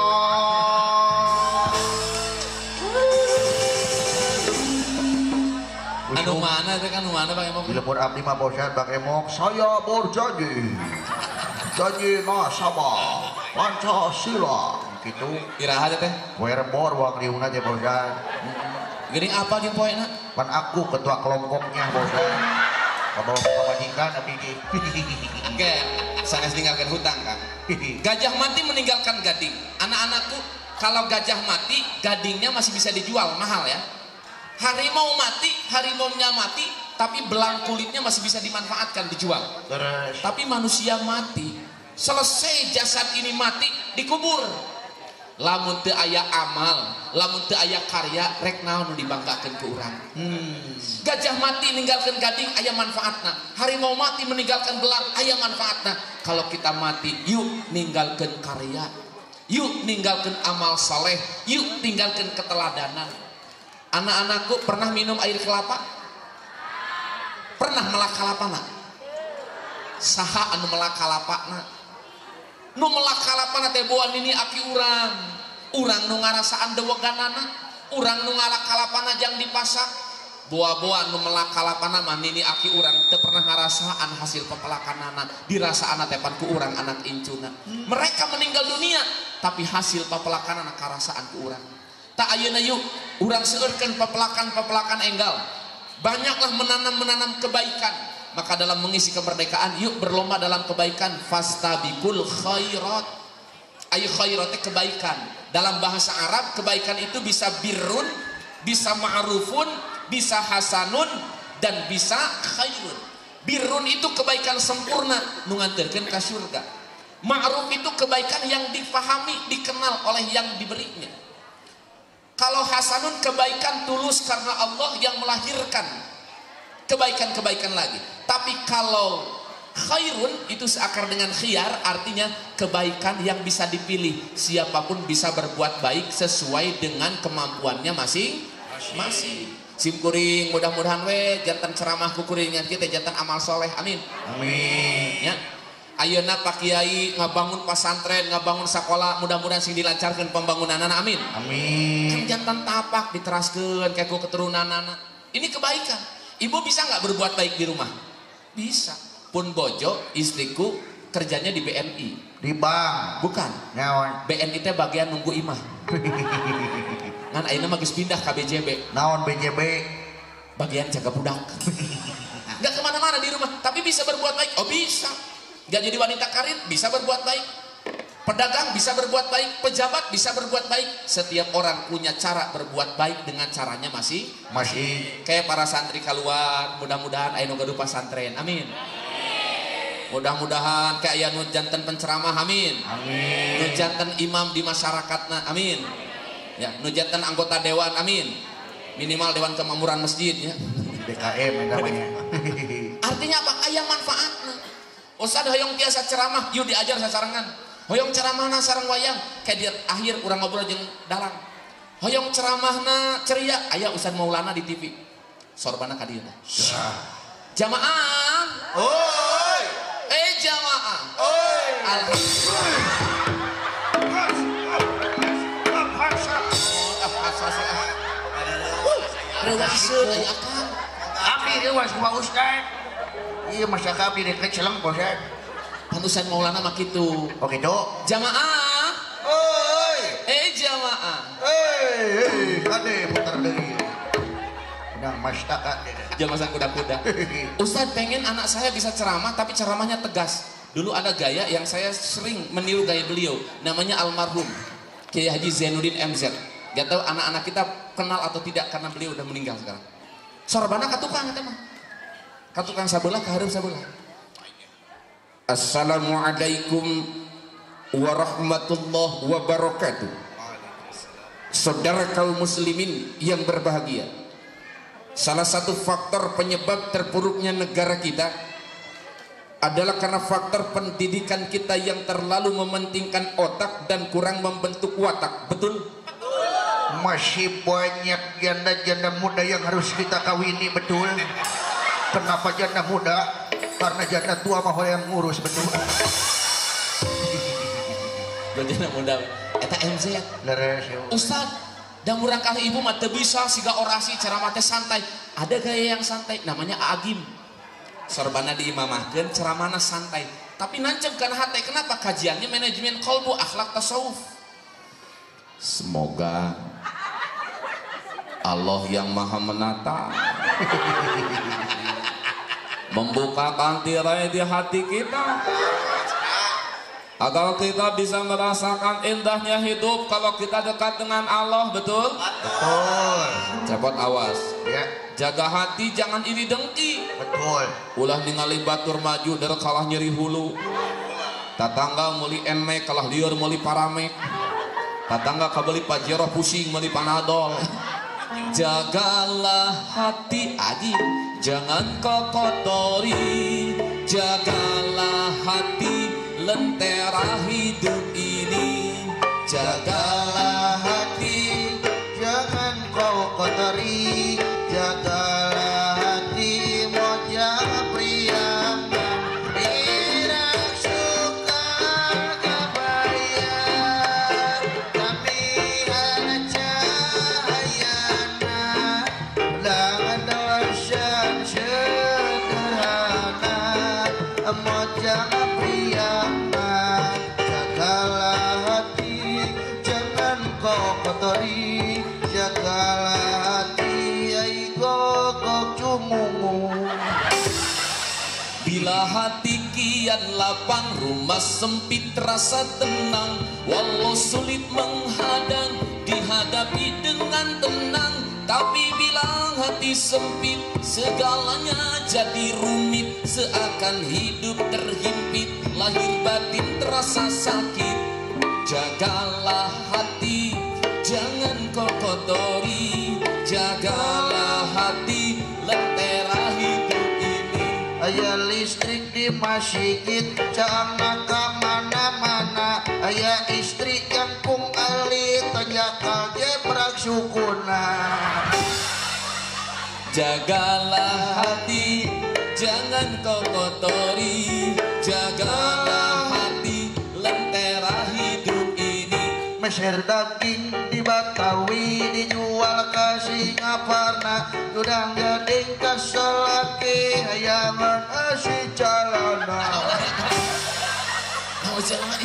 Anu mana teh kan mana Bang Emok? Bila pun abdi mah bosan Bang Emok, saya berjanji nasabah Pancasila gitu. Iraha teh. Werbor wang liuna aja bosan. Geuning apa jeung poena? Pan aku ketua kelompoknya bosan. Kalau pamajikan abdi di. Oke, sanes ninggalkeun hutang Kang. Gajah mati meninggalkan gading. Anak-anakku, kalau gajah mati, gadingnya masih bisa dijual, mahal ya. Harimau mati, harimaunya mati, tapi belang kulitnya masih bisa dimanfaatkan, dijual. Terus Tapi manusia mati, selesai jasad ini mati, dikubur. Lamun teu aya amal, lamun teu aya karya, rek naon nu dibanggakeun ku urang. Gajah mati ninggalkeun gading aya manfaatna. Harimau mati meninggalkan belang aya manfaatna. Kalau kita mati, yuk ninggalkeun karya. Yuk ninggalkeun amal saleh, yuk tinggalkeun keteladanan. Anak-anakku pernah minum air kelapa? Pernah melak kalapana? Saha anu melak kalapana? Nu melak kalapana teh boan ini aki urang. Urang nu ngarasaan deweganana, urang nu ngalak kalapana jang dipasak. Boa-boa nu melak kalapana mah nini aki urang teu pernah ngarasaan hasil pepelakanana, dirasaana teh pan ku urang anak incuna. Mereka meninggal dunia tapi hasil pepelakanana karasaan ku urang. Tak ayeuna yuk urang seueurkeun pepelakan enggal. Banyaklah menanam kebaikan. Maka dalam mengisi kemerdekaan yuk berlomba dalam kebaikan. Fastabikul khairat. Ayo khairatnya kebaikan. Dalam bahasa Arab kebaikan itu bisa birrun, bisa ma'rufun, bisa hasanun, dan bisa khairun. Birrun itu kebaikan sempurna nu nganterkeun ka surga. Ma'ruf itu kebaikan yang difahami, dikenal oleh yang diberinya. Kalau hasanun kebaikan tulus karena Allah yang melahirkan kebaikan-kebaikan lagi. Tapi kalau khairun itu seakar dengan khiyar, artinya kebaikan yang bisa dipilih. Siapapun bisa berbuat baik sesuai dengan kemampuannya masing-masing. Simkuring mudah-mudahan we jantan ceramah kukuringan kita jantan amal soleh, amin. amin. Ya. Ayeuna Pak Kiai ngabangun pesantren, ngabangun sekolah, mudah-mudahan sing dilancarkeun pembangunanana, amin. Amin. Kan jantan tapak diteraskeun kayak ku keturunanana. Ini kebaikan. Ibu bisa nggak berbuat baik di rumah? Bisa. Pun bojo istriku kerjanya di BNI. Di bank. Bukan. Naon? BNI teh bagian nunggu imah. Ngan ayeuna mah geus pindah ka BJB. Naon BJB? Bagian jaga budak. Nggak kemana-mana di rumah, tapi bisa berbuat baik. Oh bisa. Gak jadi wanita karir bisa berbuat baik, pedagang bisa berbuat baik, pejabat bisa berbuat baik. Setiap orang punya cara berbuat baik dengan caranya masih. Kayak para santri keluar, mudah-mudahan aya nu gaduh pasantren, amin. Mudah-mudahan kayak aya nu janten penceramah, amin. Nu janten imam di masyarakatna, amin. Ya, nu janten anggota dewan, amin. Minimal dewan kemakmuran masjid ya. DKM namanya. Artinya apa? Aya manfaatna. Ustad hoyong tiasa ceramah, yuk diajar sasarangan. Hoyong ceramahna sareng wayang, kayak di akhir urang ngobrol jeung dalang. Hoyong ceramahna ceria, aya Ustad Maulana di TV. Sorbana ka dieu. Jamaah. Oi. Jamaah. Oi. Abdi dewas Pak Ustad. Iya masa abdi dekat Celeng Ustad. Panusan Maulana mah kitu. Oh gitu. Jamaah. Oi. Jamaah. Kade putar deui. Udang mastaka. Jamaah kuda-kuda. Ustad pengen anak saya bisa ceramah tapi ceramahnya tegas. Dulu ada gaya yang saya sering meniru gaya beliau, namanya almarhum Kiai Haji Zainuddin MZ. Gak tahu anak-anak kita kenal atau tidak karena beliau udah meninggal sekarang. Sorbana katukang eta mah. Katukang sabelah kahareup sabelah. Assalamualaikum warahmatullahi wabarakatuh. Saudara kaum muslimin yang berbahagia. Salah satu faktor penyebab terpuruknya negara kita adalah karena faktor pendidikan kita yang terlalu mementingkan otak dan kurang membentuk watak. Betul? Masih banyak janda-janda muda yang harus kita kawini, betul. Kenapa janda muda? Karena janda tua mah yang ngurus, betul. Janda muda eta MZ ya. Leres ya. Ustad, dan murang kali ibu mah teu bisa siga orasi ceramah teh santai. Ada gaya yang santai namanya Agim. Sorbana diimamahkeun ceramahna santai. Tapi nancep kana hate. Kenapa? Kajiannya manajemen qalbu, akhlak tasawuf. Semoga Allah yang maha menata membukakan tirai di hati kita agar kita bisa merasakan indahnya hidup kalau kita dekat dengan Allah. Betul? Betul. Cepot awas Ya. jaga hati, jangan iri dengki. Betul. Ulah ningali batur maju dari kalah nyeri hulu, tatangga meuli enmek kalah lieur meuli paramek, tatangga kabeli pajero pusing meuli panadol. Jagalah hati aji, jangan kau kotori. Jagalah hati, lentera hidup ini. Jagalah hati, Jangan kau kotori. Jagalah hati, mojang priangan. Tidak suka kebayang, tapi ada cahayana. Dengan dosen sederhana, mojang priangan. Jagalah hati, jangan kau kotori. Jagalah hati, ai gogok cumungu. bila hati kian lapang, rumah sempit rasa tenang. Walau sulit menghadang, dihadapi dengan tenang. Tapi bila hati sempit, segalanya jadi rumit. Seakan hidup terhimpit, lahir batin terasa sakit. Jagalah hati, jangan kau kotori. Jagalah hati, lentera hidup ini. Aya listrik di masjid, jangan ke mana-mana. Aya istri yang kung alit, tanya kaje berak sukuna. Jagalah hati, jangan kau kotori. Jagalah hati, lentera hidup ini. Meser daging di Batawi, dijual ke Singaparna. Udang gading ke Salaki, hayangan asi calana. Oh, jangan.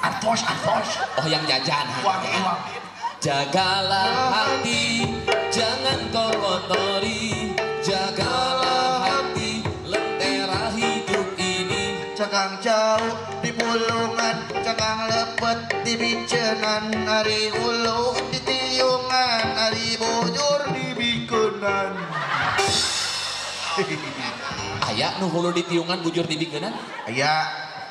Artos. Oh, yang jajan. Uang. Jagalah hati, jangan kau kotori. Jagalah hati, lentera hidup ini. Cagang jauh di bulungan, cagang lepet di bicenan. Ari ulu di tiungan, ari bujur di bikunan. Aya nu hulu di tiungan bujur di bikeunana. Aya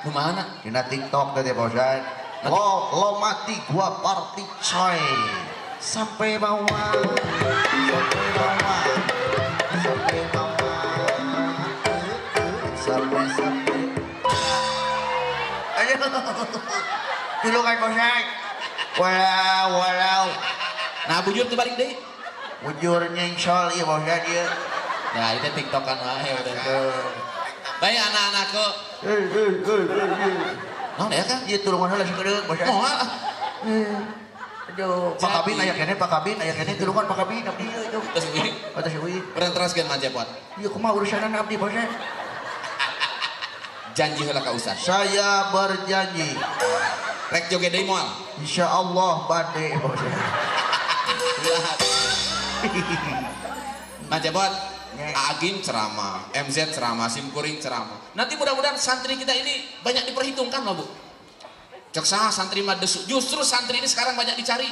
Nu mana? dina TikTok teh bosan. Lo mati gua party coy. sampai bawah, sampai bawah, sampai bawah, sampai. Ayo, dulu kan kosek. Walau. Nah bujur tuh balik deh. Bujur nyengsol iya bosnya dia. Nah itu tiktokan wae udah tuh. Baik anak-anakku. Nah ya kan? Iya tulungan heula sakedeuk bosnya. Moal. Aduh, Pak Kabin aya kene tulungan Pak Kabin abdi ieu. Terus ini. Atas euy. Urang teraskeun Majapahit. Ieu kumaha urusanan abdi bosnya? Janji heula ka Ustaz. Saya berjanji. Rek joget deui moal. Insyaallah bade bosnya. Majapahit. Agim ceramah, MZ ceramah, Simkuring ceramah. Nanti mudah-mudahan santri kita ini banyak diperhitungkan loh Bu. Cek saha santri mah desu. Justru santri ini sekarang banyak dicari.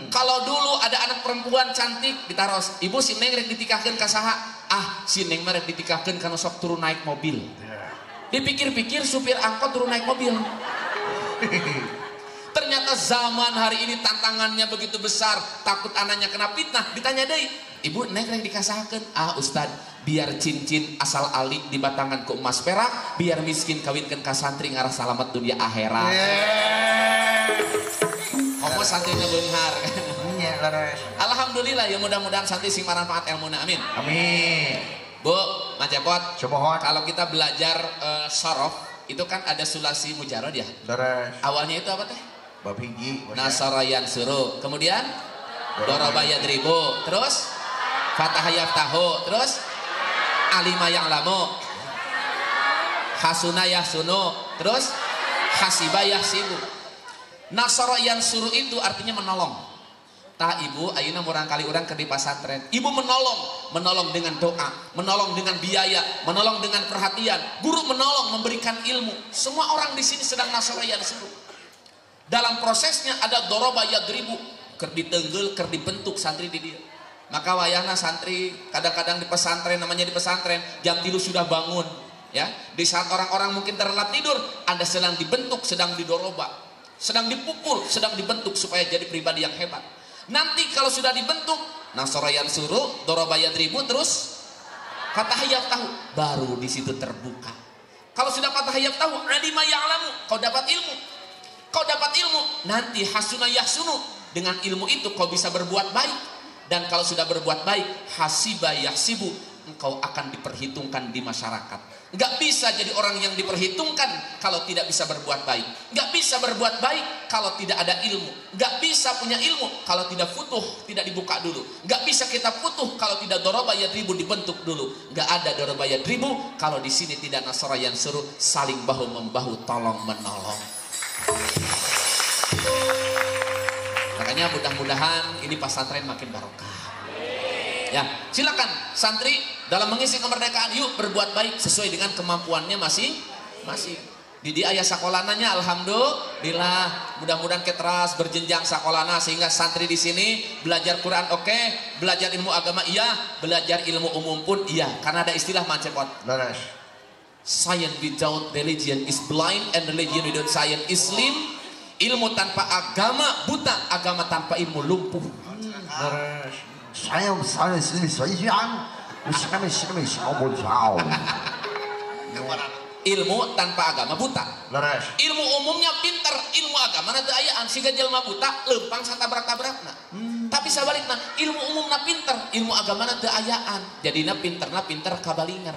Kalau dulu ada anak perempuan cantik ditaros, ibu si Neng rek ditikahkeun ka saha? Ah, si Neng mah rek ditikahkeun kana sok turun naik mobil. Dipikir-pikir supir angkot turun naik mobil. Ternyata zaman hari ini tantangannya begitu besar, takut anaknya kena fitnah. Ditanya deh, ibu Neng rek dikasahkeun? Ah Ustad, biar cincin asal alik di batangan ku emas perak, biar miskin kawinkeun ka santri ngarah salamet dunia akhirat. Komo santrinya beunghar. Alhamdulillah ya, mudah-mudahan santri sing manfaat ilmuna, amin. Amin. Bu, Majapahit, Semohon. kalau kita belajar sorof, itu kan ada sulasi mujarad ya. Leres. Awalnya itu apa teh? Bab hiji. Nasarayan suruh, kemudian Doroba yadribu, terus Fatah yaftahu, terus Alima ya'lamu, Hasuna yahsunu, terus Hasiba yahsibu. Nasarayan suruh itu artinya menolong. Tah ibu, ayeuna murang kali urang ke di pesantren. Ibu menolong dengan doa, menolong dengan biaya, menolong dengan perhatian. Guru menolong, memberikan ilmu. Semua orang di sini sedang nasarayan suruh. Dalam prosesnya ada doroba yadribu, ker ditenggel, ker dibentuk santri di dia. Maka wayahna santri kadang-kadang di pesantren, namanya di pesantren jam 3 sudah bangun, ya. Di saat orang-orang mungkin terlelap tidur, Anda sedang dibentuk, sedang didoroba, sedang dipukul, sedang dibentuk supaya jadi pribadi yang hebat. Nanti kalau sudah dibentuk, nasarayan suruh, doroba yadribu, terus fatah yaftahu, baru di situ terbuka. Kalau sudah fatah yaftahu, alima ya'lamu, kau dapat ilmu. Kau dapat ilmu, nanti hasuna yahsunu, dengan ilmu itu kau bisa berbuat baik. Dan kalau sudah berbuat baik, hasiba yahsibu, engkau akan diperhitungkan di masyarakat. Nggak bisa jadi orang yang diperhitungkan kalau tidak bisa berbuat baik. Nggak bisa berbuat baik kalau tidak ada ilmu. Nggak bisa punya ilmu kalau tidak futuh, tidak dibuka dulu. Nggak bisa kita futuh kalau tidak doroba yadribu dibentuk dulu. Nggak ada doroba yadribu kalau di sini tidak nasarayan suruh, saling bahu membahu, tolong menolong. Makanya mudah-mudahan ini pesantren makin barokah. Ya, silakan santri dalam mengisi kemerdekaan, yuk berbuat baik sesuai dengan kemampuannya masing-masing. Di ayah sakolananya alhamdulillah, mudah-mudahan ketras berjenjang sakolana sehingga santri di sini belajar Quran oke, belajar ilmu agama iya, belajar ilmu umum pun iya, karena ada istilah Majapahit. Science without religion is blind and religion without science is slim. Ilmu tanpa agama buta, agama tanpa ilmu lumpuh. Ilmu tanpa agama buta. Ilmu umumnya pinter, ilmu agama nanti ayaan siga jelema buta lempang satabrak-tabrakna. Tapi sabalikna ilmu umumna pinter, ilmu agama nanti ayaan. Jadina pinter kabalinger.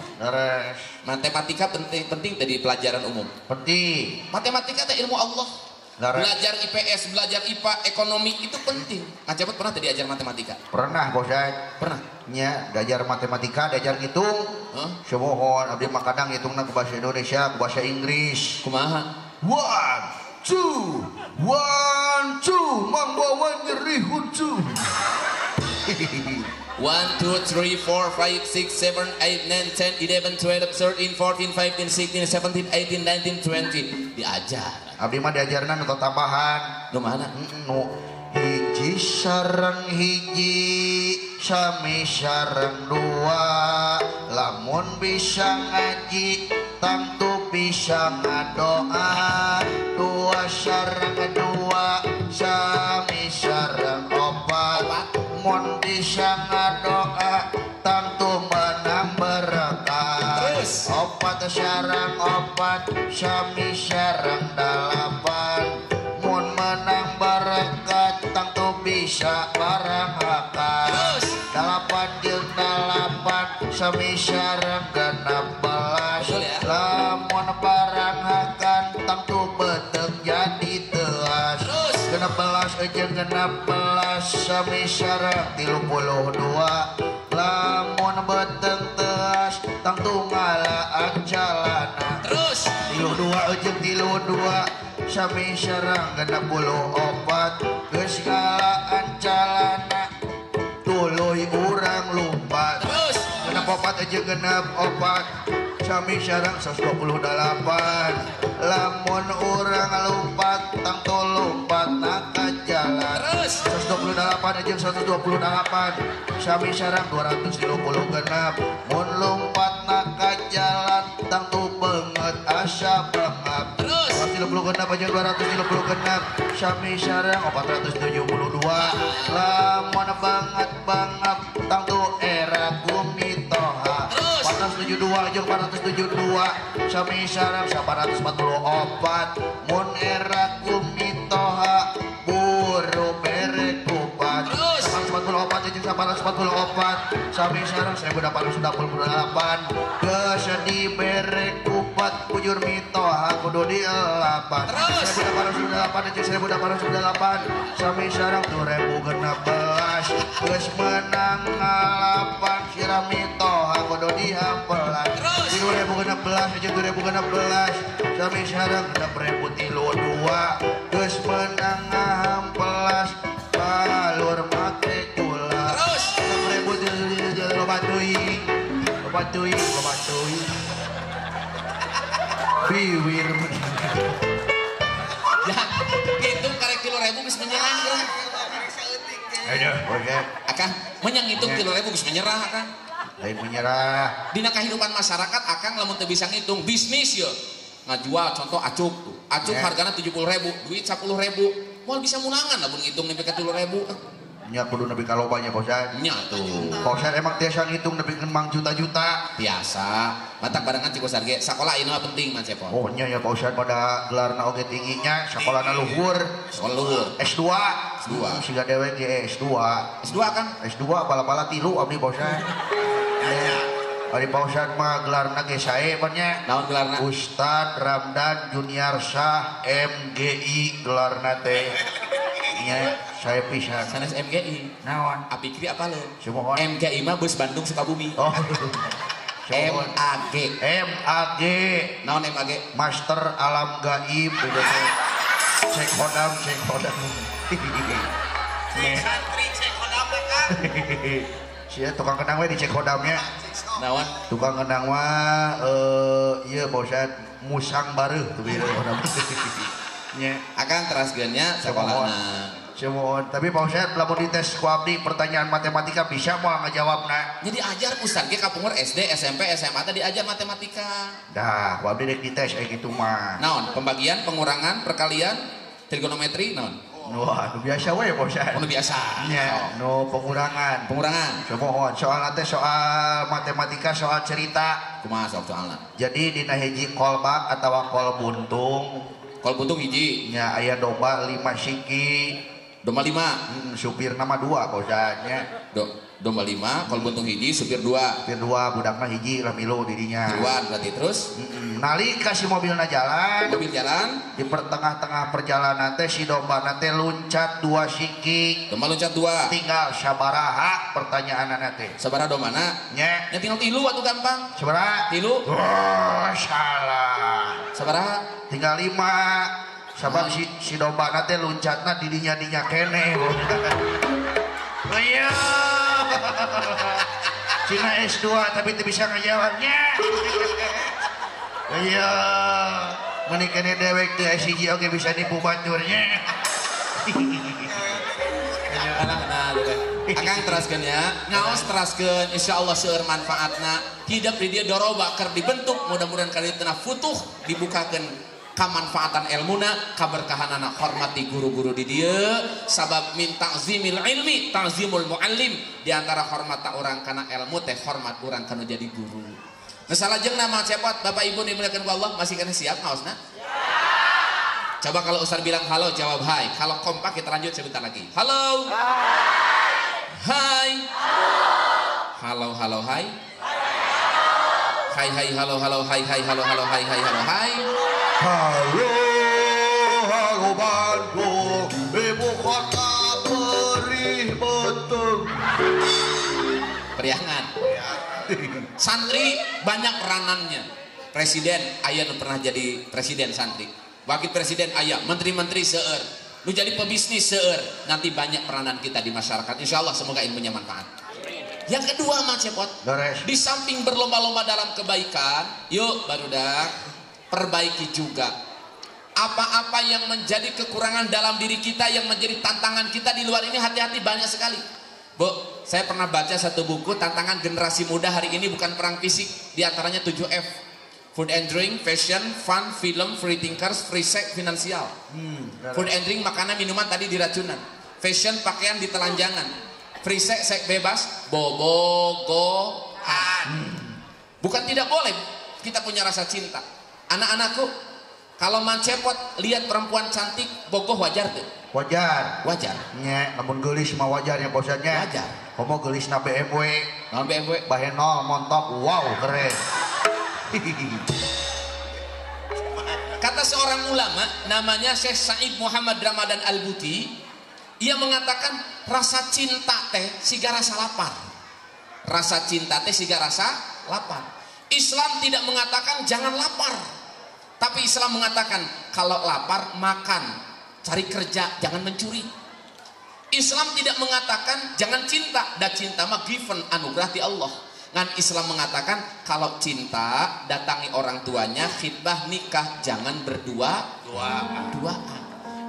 Matematika penting tadi pelajaran umum. Penting. Matematika teh ilmu Allah. Belajar IPS, belajar IPA, ekonomi itu penting. Majapahit pernah tadi diajar matematika? Pernah bos saya. Pernah. Nya diajar matematika, diajar ngitung. Semohon abdi mah kadang ngitungna ke bahasa Indonesia, ke bahasa Inggris. Kumaha? 1 2 1 2 membawa nyeri hucu. 1 2 3 4 5 6 7 8 9 10 11 12 13 14 15 16 17 18 19 20 diajar. Abdi mah diajarna nu tambahan. Nu mana? Nu hiji sareng hiji, sami sareng dua, lamun bisa ngaji tentu bisa ngadoa. Dua sareng dua, sami sareng opat. mun bisa ngadoa tangtu menang berkah. Terus Opat sareng opat sami sareng dalapan, mun menang berkat tangtu bisa barang hakan. Terus Dalapan jeung dalapan sami sareng 16. Betul ya. Lamun barang hakan tangtu beteung jadi teas. Terus 16 jeung 16 sami sareng 32. Lamun beteung teas tangtu ngalaan calana. Terus 32 jeung 32 sami sareng 64. Geus ngalaan calana tuluy urang lumpat. Terus 64 jeung 64 sami sareng 128. Lamun urang lumpat tangtu lumpat ka jalan. Terus 128 jeung 128 sami sareng 256. Mun lompat ka jalan tangtu beungeut asa bangap. Terus 256 jeung 256 sami sareng 472. Lamun banget bangap tangtu era kumitoha. Terus 472 jeung 472 sami sareng 444. Mun era kumitoha buru bere kupat. Terus 444 jeung 444 sami sareng 1828. Geus dibere kupat bujur mitoha kudu dielapan. Terus 1828 jeung 1828 sami sareng 2016. Geus menang ngalapan sira mitoha kudu dihampelan. Terus 2016 jeung 2016 sami sareng 6032. Geus menang ngahampelas balur make gula. Terus 6000 loba teuing. Biwir. ya gitu karek 3.000 geus menyerah kan. Aduh, oke. Akang menyang hitung 3.000 geus menyerah Akang. Lain menyerah. Dina kehidupan masyarakat Akang lamun teu bisa ngitung bisnis ya. Ngajual contoh acuk tuh. Acuk Ya. hargana 70.000, duit 10.000. Moal bisa munangan lamun ngitung nepi ka 3.000. Nya kudu nepi ka lobanya Pausan. Nya tuh. Pausan emang tiasa ngitung nepi ka mang juta-juta. Biasa. Matak barengan cik Sarge. Sakola ini mah penting man cepon. Oh nya ya Pausan pada gelarna oge tingginya, sakolana luhur. Sekolah luhur. S2. S2. Siga dewe ge S2. S2 Kang. S2 bala-bala tilu abdi Pausan. Ari Pausan mah gelarna ge sae nya. Naon gelarna? Ustad Ramdan Junior Shah MGI gelarna teh. Nya saya pisan. Sanes MGI. Naon? Apikri apa lo? Sumohon. MGI mah bus Bandung Sukabumi. Oh. MAG. MAG. Naon MAG? Master Alam Gaib. Cek hodam. Santri cek kodam Kang. Sia tukang kenang we dicek hodamnya. Naon? Tukang kenang mah ieu Pausan musang bareuh tuh bieu hodam. Nya Akang teraskeunnya sakolana. Cemon, tapi Pausan lamun dites ku abdi pertanyaan matematika bisa moal ngajawabna. Jadi ajar Ustaz ge kapungur SD, SMP, SMA teh diajar matematika. Dah, ku abdi dek dites aya kitu mah. Naon? Pembagian, pengurangan, perkalian, trigonometri, naon? Wah, nu biasa we Pausan. Anu biasa. Nya, nu pengurangan. Pengurangan. Soal teh soal matematika, soal cerita. Kumaha soalna? Jadi dina hiji kolbak atawa kol buntung Kol buntung hiji, nya aya domba 5 siki. domba 5. Supir nama 2 Pausan nya. Domba 5, kol buntung hiji, supir 2. Supir 2 budakna hiji lamilu didinya. Tiluan berarti terus. Nalika si mobilna jalan, Mobil jalan, di pertengah-tengah perjalanan teh si domba teh loncat 2 siki. domba loncat 2. Tinggal sabaraha pertanyaanana teh. Sabaraha dombana? Nya, Ya tinggal tilu atuh gampang. sabaraha? Tilu. Oh, salah. Sabaraha? Tinggal 5. Sabab si domba teh loncatna didinya kene. Ayo. Cina S2 tapi teu bisa ngajawabnya. Ayo. Meni kene dewek teh siji oge bisa nipu baturnya. Akang teraskeun ya, ngaos teraskeun insyaallah seueur manfaatna. Hidup di dia doroba keur dibentuk mudah-mudahan kali teu futuh dibukakeun kamanfaatan ilmuna, kaberkahan anak hormati guru-guru di dia, sabab min ta'zimil ilmi ta'zimul muallim, di antara hormat orang karena ilmu teh hormat orang karena jadi guru. Misalnya jeung nama cepot Bapak Ibu dimuliakan Allah, masih kena siap ngaosna? Coba kalau Ustaz bilang halo jawab hai. Kalau kompak kita lanjut sebentar lagi. Halo. Hai. Halo halo hai. Hai hai halo halo hai hai halo halo hai hai halo hai. Halo halo Bandung, ibu kota perih betul. Periangan. Santri banyak peranannya. Presiden aya nu pernah jadi presiden santri. Wakil presiden ayah, menteri-menteri seueur, nu jadi pebisnis seueur, nanti banyak peranan kita di masyarakat. Insya Allah semoga ilmunya manfaat. Yang kedua Mas Cepot, di samping berlomba-lomba dalam kebaikan, yuk barudak perbaiki juga apa-apa yang menjadi kekurangan dalam diri kita, yang menjadi tantangan kita di luar ini. Hati-hati, banyak sekali. Bu, saya pernah baca satu buku tantangan generasi muda hari ini bukan perang fisik, diantaranya 7F. Food and drink, fashion, fun, film, free thinkers, free sex, finansial. Food and drink, makanan, minuman tadi diracunan. Fashion, pakaian ditelanjangan. Free sex, seks bebas, bobogohan. Bukan tidak boleh kita punya rasa cinta. Anak-anakku, kalau mancepot lihat perempuan cantik, bogoh wajar tuh? Wajar. Wajar. Nya, namun gelis mah wajar ya bosannya. Wajar. Komo gelis na BMW. Nah, BMW. Bahenol, montok, wow keren. Kata seorang ulama namanya Syekh Said Muhammad Ramadan Al-Buti, ia mengatakan rasa cinta teh siga rasa lapar. Rasa cinta teh siga rasa lapar. Islam tidak mengatakan jangan lapar, tapi Islam mengatakan kalau lapar makan, cari kerja, jangan mencuri. Islam tidak mengatakan jangan cinta, dan cinta mah given, anugerah di Allah. Ngan Islam mengatakan kalau cinta datangi orang tuanya, khidbah nikah, jangan duaan.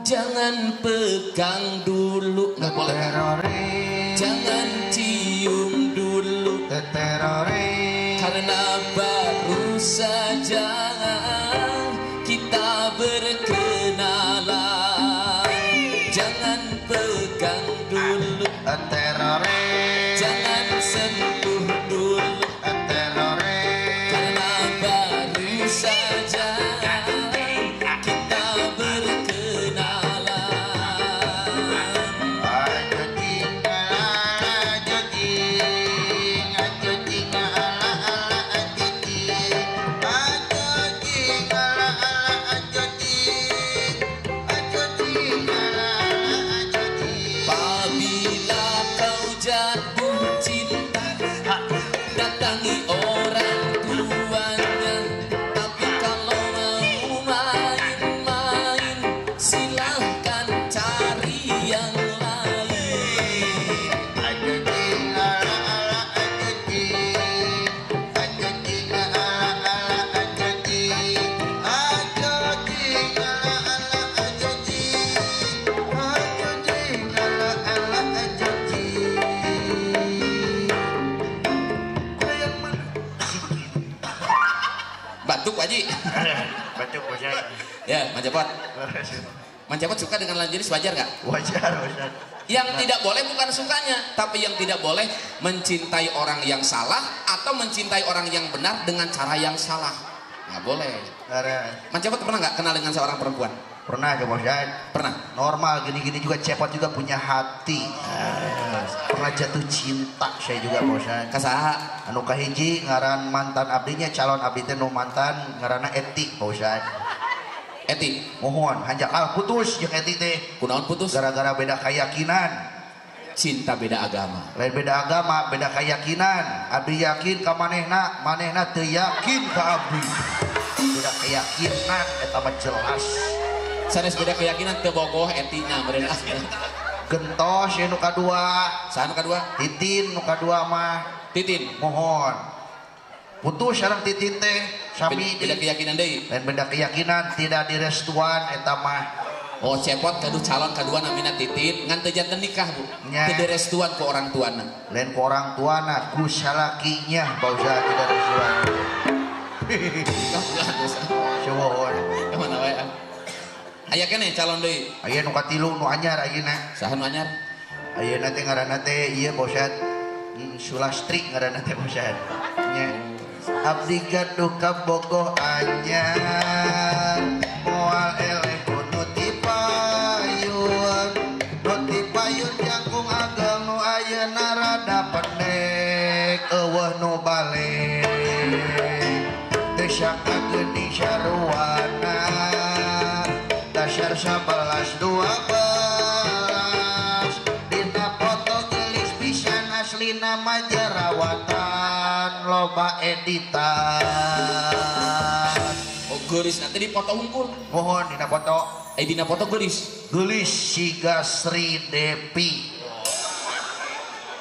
Jangan pegang dulu, nggak boleh. Jangan cium dulu, karena baru saja kita berkenalan. Jangan pegang dulu, jangan sentuh dulu, karena baru saja kita berkenalan. Apabila kau jatuh cinta, datangi orang tuanya. Tapi kalau mau main-main, silahkan cari yang lain. Batuk Haji. Batuk bosan. Ya, Mancepot. Mancepot suka dengan lawan jenis, wajar nggak? Wajar bosan. Yang tidak boleh bukan sukanya, tapi yang tidak boleh mencintai orang yang salah atau mencintai orang yang benar dengan cara yang salah. Nggak boleh. Mancepot pernah nggak kenal dengan seorang perempuan? Pernah ke bosan? Pernah. Normal gini-gini juga Cepot juga punya hati. Pernah jatuh cinta saya juga bosan. Kasaha? Anu kahiji ngaran mantan abdinya, calon abdi teh nu mantan ngaranna Eti bosan. Eti. Mohon hanjakal putus jeung Eti teh. Kunaon putus? Gara-gara beda keyakinan. Cinta beda agama. Lain beda agama, beda keyakinan. Abdi yakin ka manehna, manehna teu yakin ka abdi. Beda keyakinan eta mah jelas. Sanes beda keyakinan teu bogoh Etina meureun ah. Gentos ya nu kadua. Saha nu kadua? Titin nu kadua mah. Titin. Mohon. Putus sareng Titin teh sami Beda keyakinan deui. lain beda keyakinan, tidak direstuan eta mah. Oh Cepot gaduh calon kadua namina Titin ngan teu janten nikah Bu. Nya. Teu direstuan ku orang tuana. Lain ku orang tuana ku salakinya bausa tidak restuan. Syuhun. Kemana wae? Aya keneh calon deui. Aya nu katilu nu anyar ayeuna. Saha nu anyar? Ayeuna teh ngaranna teh ieu Bosat. Sulastri ngaranna teh Bosat. Nya. Abdi gaduh ka bogoh anyar. Moal eleh kudu tipayun. Nu tipayun jangkung ageng nu ayeuna rada pendek. Eueuh nu balik. Teu sangka geuning saruana. Dasar 11-12 dina foto gelis pisan aslina mah jerawatan loba editan. Oh geulis nanti di foto hungkul. Mohon dina foto Dina foto geulis. gelis siga Sri Devi.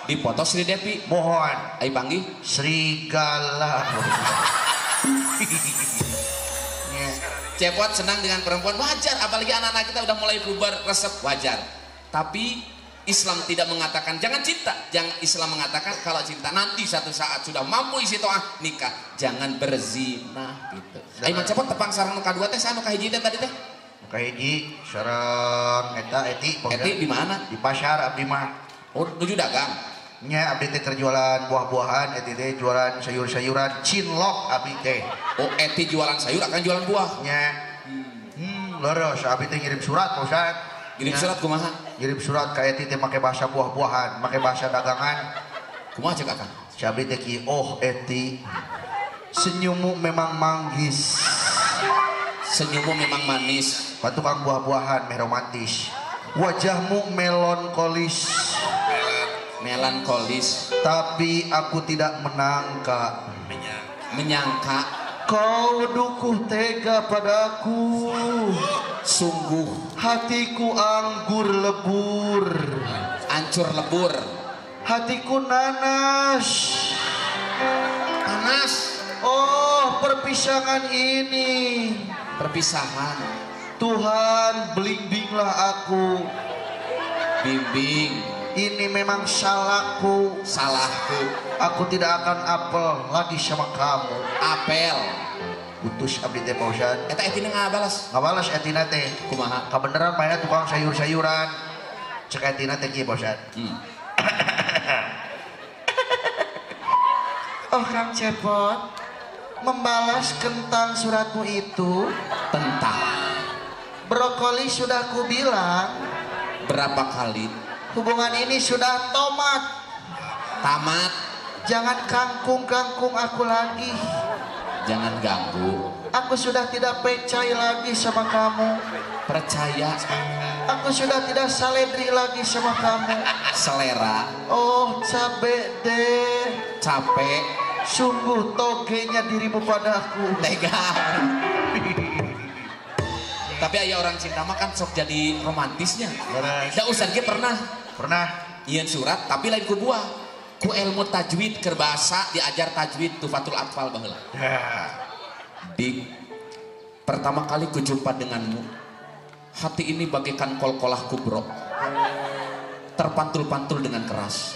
Di foto Sri Devi. Mohon Ai panggih Serigala. Cepot senang dengan perempuan wajar, apalagi anak-anak kita udah mulai berubah resep wajar. Tapi Islam tidak mengatakan jangan cinta. Jangan, Islam mengatakan kalau cinta nanti satu saat sudah mampu isi toah nikah, jangan berzina gitu. Ayo cepot tepang sarang nu kadua teh sanu kahiji teh tadi teh. Kahiji sareng eta Eti. Eti di mana? Di pasar abdi mah. Oh, nuju dagang. Nya abdi teh kerjualan buah-buahan, Eti teh jualan sayur-sayuran, cinlok abdi teh. Oh, Eti jualan sayur akan jualan buah. Nya. Leres abdi teh ngirim surat Ustaz. Ngirim surat kumaha? Ngirim surat ka Eti teh make bahasa buah-buahan, make bahasa dagangan. Kumaha cek akang? Si abdi teh ki, "Oh Eti, senyummu memang manggis." Senyummu memang manis. Ka tukang buah-buahan meh romantis. Wajahmu melankolis. Melankolis. Tapi aku tidak Menyangka kau dukuh tega padaku. Sungguh Hatiku anggur lebur. hancur lebur. Hatiku nanas. Panas. Oh perpisahan ini. Perpisahan. Tuhan belimbinglah aku. Bimbing. Ini memang salahku. Salahku. Aku tidak akan apel lagi sama kamu. Apel. Utus abdi teh pausan. Eta Etina ngabalas. Ngabalas etina teh. Kumaha? Kabeneran mainnya tukang sayur-sayuran. Cek etina teh kieu pausan. Oh Kang Cepot, membalas kentang suratmu itu. Tentang Brokoli sudah kubilang. berapa kali? Hubungan ini sudah tomat. Tamat. Jangan kangkung-kangkung aku lagi. Jangan ganggu. Aku sudah tidak percaya lagi sama kamu. Percaya. Aku sudah tidak saledri lagi sama kamu. Selera. Oh cabe deh. Capek. Sungguh togenya dirimu padaku. Tega. Tapi aya orang cinta mah kan sok jadi romantisnya. Da usah ge pernah nyian surat tapi lain ku buah. Ku ilmu tajwid keur basa diajar tajwid Tufatul Atfal baheula. Dik, pertama kali ku jumpa denganmu, hati ini bagaikan kol-kolah kubro, terpantul-pantul dengan keras.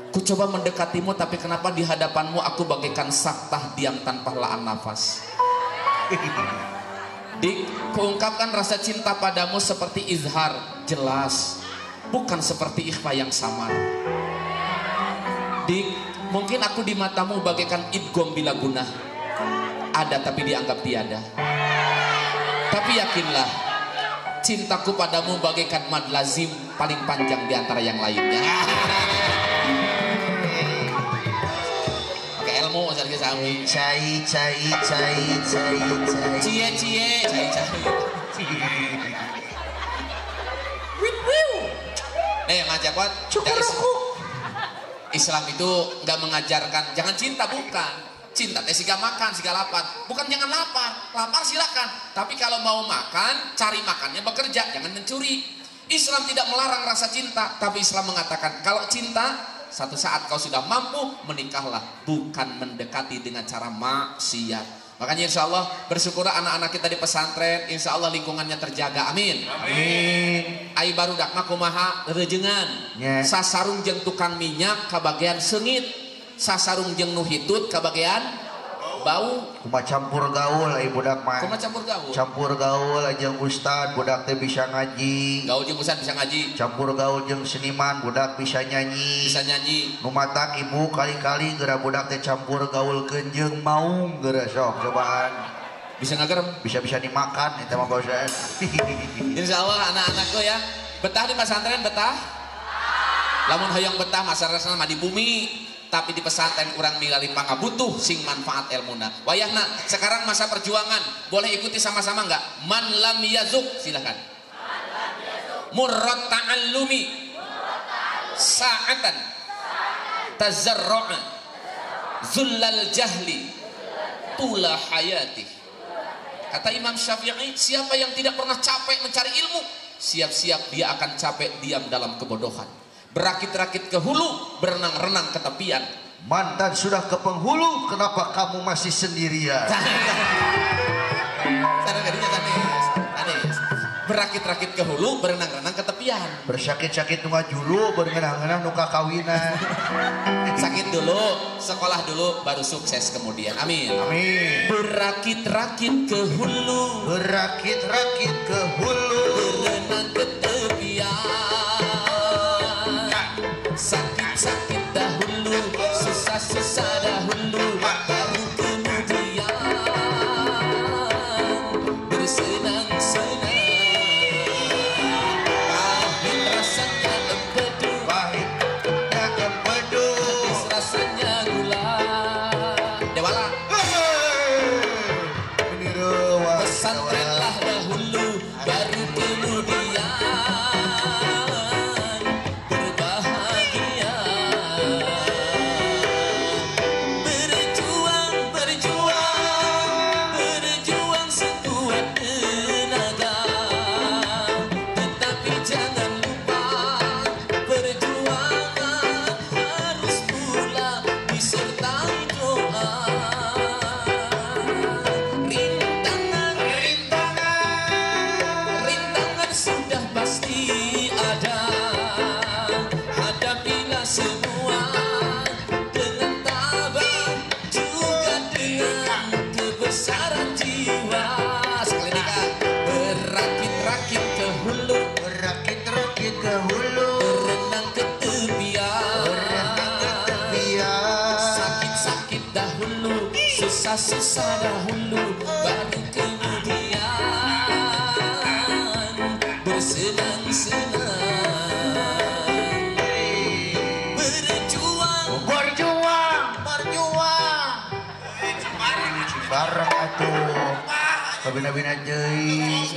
Ku coba mendekatimu tapi kenapa di hadapanmu aku bagaikan saktah diam tanpa laan nafas. Dik, kuungkapkan rasa cinta padamu seperti izhar, jelas, bukan seperti ikhfa yang samar. Dik, mungkin aku di matamu bagaikan idgham bila guna, ada tapi dianggap tiada. Tapi yakinlah, cintaku padamu bagaikan mad lazim paling panjang di antara yang lainnya. Pakai ilmu Ustaz Sami. Cie. Ngajak buat Islam itu nggak mengajarkan jangan cinta, bukan. Cinta teh siga makan, siga lapar. Bukan jangan lapar, lapar silakan. Tapi kalau mau makan, cari makannya bekerja, jangan mencuri. Islam tidak melarang rasa cinta, tapi Islam mengatakan kalau cinta satu saat kau sudah mampu menikahlah, bukan mendekati dengan cara maksiat. Makanya insya Allah bersyukurlah anak-anak kita di pesantren, insya Allah lingkungannya terjaga, amin. Amin. Ai barudak mah kumaha rejengan. Sasarung jeung tukang minyak kabagian sengit, sasarung jeung nu hitut kabagian bau kumaha campur gaul ai budak mah. kumaha campur gaul. Campur gaul jeung ustad budak teh bisa ngaji. Gaul jeung ustad bisa ngaji. Campur gaul jeung seniman budak bisa nyanyi. Bisa nyanyi. Nu matak ibu kali-kali geura budak teh campur gaulkeun jeung maung geura sok cobaan. Bisa ngagerem. Bisa dimakan eta mah bosan. Insyaallah anak-anakku ya betah di pesantren betah. Lamun hayang betah masarasana mah di bumi. Tapi di pesantren kurang milih pangabutuh sing manfaat ilmuna. Wayahna sekarang masa perjuangan, boleh ikuti sama-sama enggak? Man lam yazuk, silakan. Murrat ta'allumi sa'atan tazarru'a zullal jahli tula hayati. Kata Imam Syafi'i, siapa yang tidak pernah capek mencari ilmu, siap-siap dia akan capek diam dalam kebodohan. Berakit-rakit ke hulu, berenang-renang ke tepian. Mantan sudah ke penghulu, kenapa kamu masih sendirian? Berakit-rakit ke hulu, berenang-renang ke tepian. Bersakit-sakit nu ngajulu, berenang-renang nu kakawinan. Sakit dulu, sekolah dulu, baru sukses kemudian. Amin. Amin. Berakit-rakit ke hulu, berakit-rakit ke hulu, berenang ke tepian. Sakit-sakit dahulu, susah-susah dahulu, baru kemudian bersenang-senang. Pahit rasanya empedu, pahitnya empedu, manis rasanya gula. Dewala. Pesantrenlah dahulu, baru kemudian susah dahulu, baru kemudian bersenang-senang. Berjuang. Bareng atuh. Kabina-bina deui.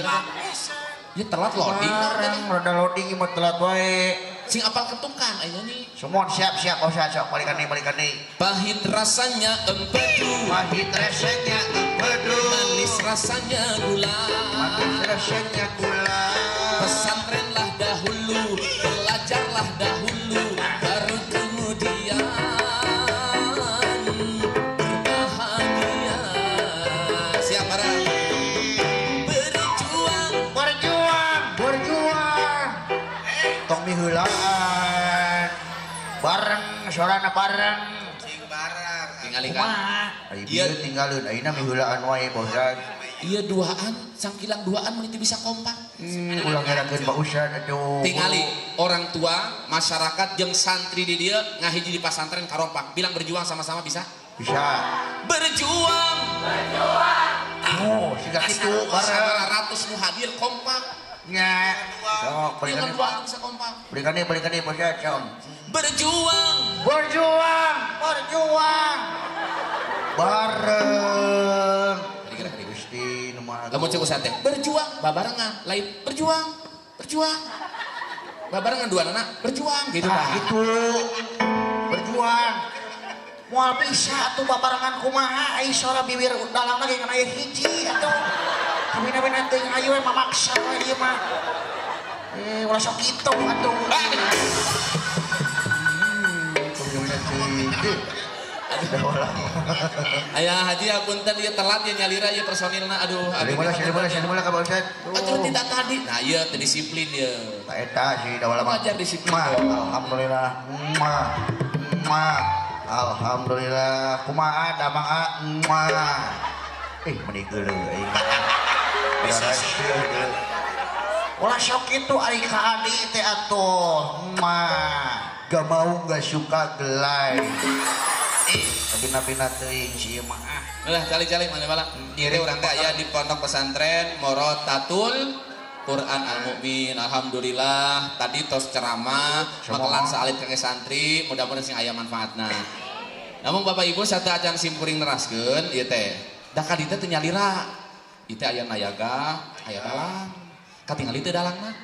Ya telat loading. Bareng rada loading mah telat wae. Sing apal ketukan aya nih. Semua siap-siap sok balikan deui. Pahit rasanya empedu, Pahit rasanya empedu, manis rasanya gula. manis rasanya gula. Pesantrenlah dahulu, belajarlah dahulu, baru kemudian berbahagia. Siap bareng. Berjuang. Tong miheulaan. Bareng sorana bareng. Cing barang. Tinggalikan. Ari Iya. bieu tinggalin ayeuna miheulaan wae bosan. Iya duaan, sangkilang duaan menit bisa kompak. Ulang ngerakeun Pak Ustad atuh. Tingali orang tua, masyarakat jeung santri di dia ngahiji di pesantren karompak. Bilang berjuang sama-sama bisa? Bisa. Berjuang. Oh, siga kitu bareng. Sabaratus nu hadir kompak. Nya. Sok Dengan balikan. duaan bisa kompak. Balikan Pak Ustad sok. Berjuang. Bareng. Gusti nu maha. Lamun cek ustad teh berjuang babarengan, lain berjuang. Babarengan dua anak berjuang gitu Nah, Pak. itu berjuang. Moal bisa tuh babarengan kumaha ai sora bibir dalam lagi kana aya hiji atuh. Kabina-bina teuing ayo we mamaksa we ieu mah. Ulah sok kitu atuh. Kabina-bina teuing. Aya haji apunten ieu telat ya nyalira ieu personilna aduh. Dari mana ka Pak Ustad? Atuh tidak tadi. Nah ieu teu disiplin ieu. Tak eta sih da wala mah. Wajar disiplin. Alhamdulillah. Alhamdulillah kumaha damang menikah dulu ulah sok itu ari ka adi teh atuh gak mau gak suka gelai tapi nabi teuing si mah lah kali-kali mana bala ieu urang teh aya di pondok pesantren Morotatul Quran Al-Mukmin. Alhamdulillah tadi tos ceramah makelan saalit ke santri mudah-mudahan sing aya manfaatna. Namun Bapak Ibu satu acan simkuring neraskeun ieu teh da ka ditu teh nyalira ieu teh aya nayaga aya dalang katingali teu dalangna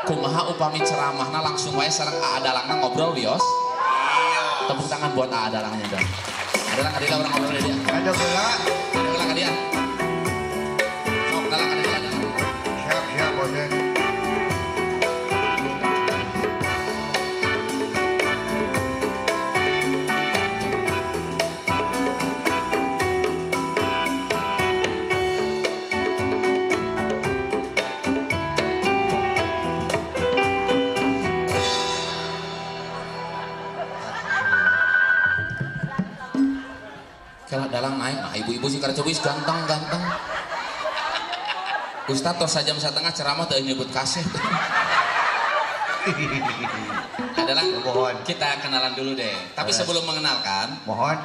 kumaha upami ceramahna langsung wae sareng aa dalangna ngobrol wios. Tepuk tangan buat aa dalangnya dong. Dalang ka dia orang ngobrol dia ada geula ka dia sok dalang ka dia siap bosnya kalau dalang naik, nah ibu-ibu sih karena wis ganteng. Ustadz tos sajam setengah ceramah teu nyebut kaset. Adalah mohon kita kenalan dulu deh. Tapi sebelum mengenalkan, mohon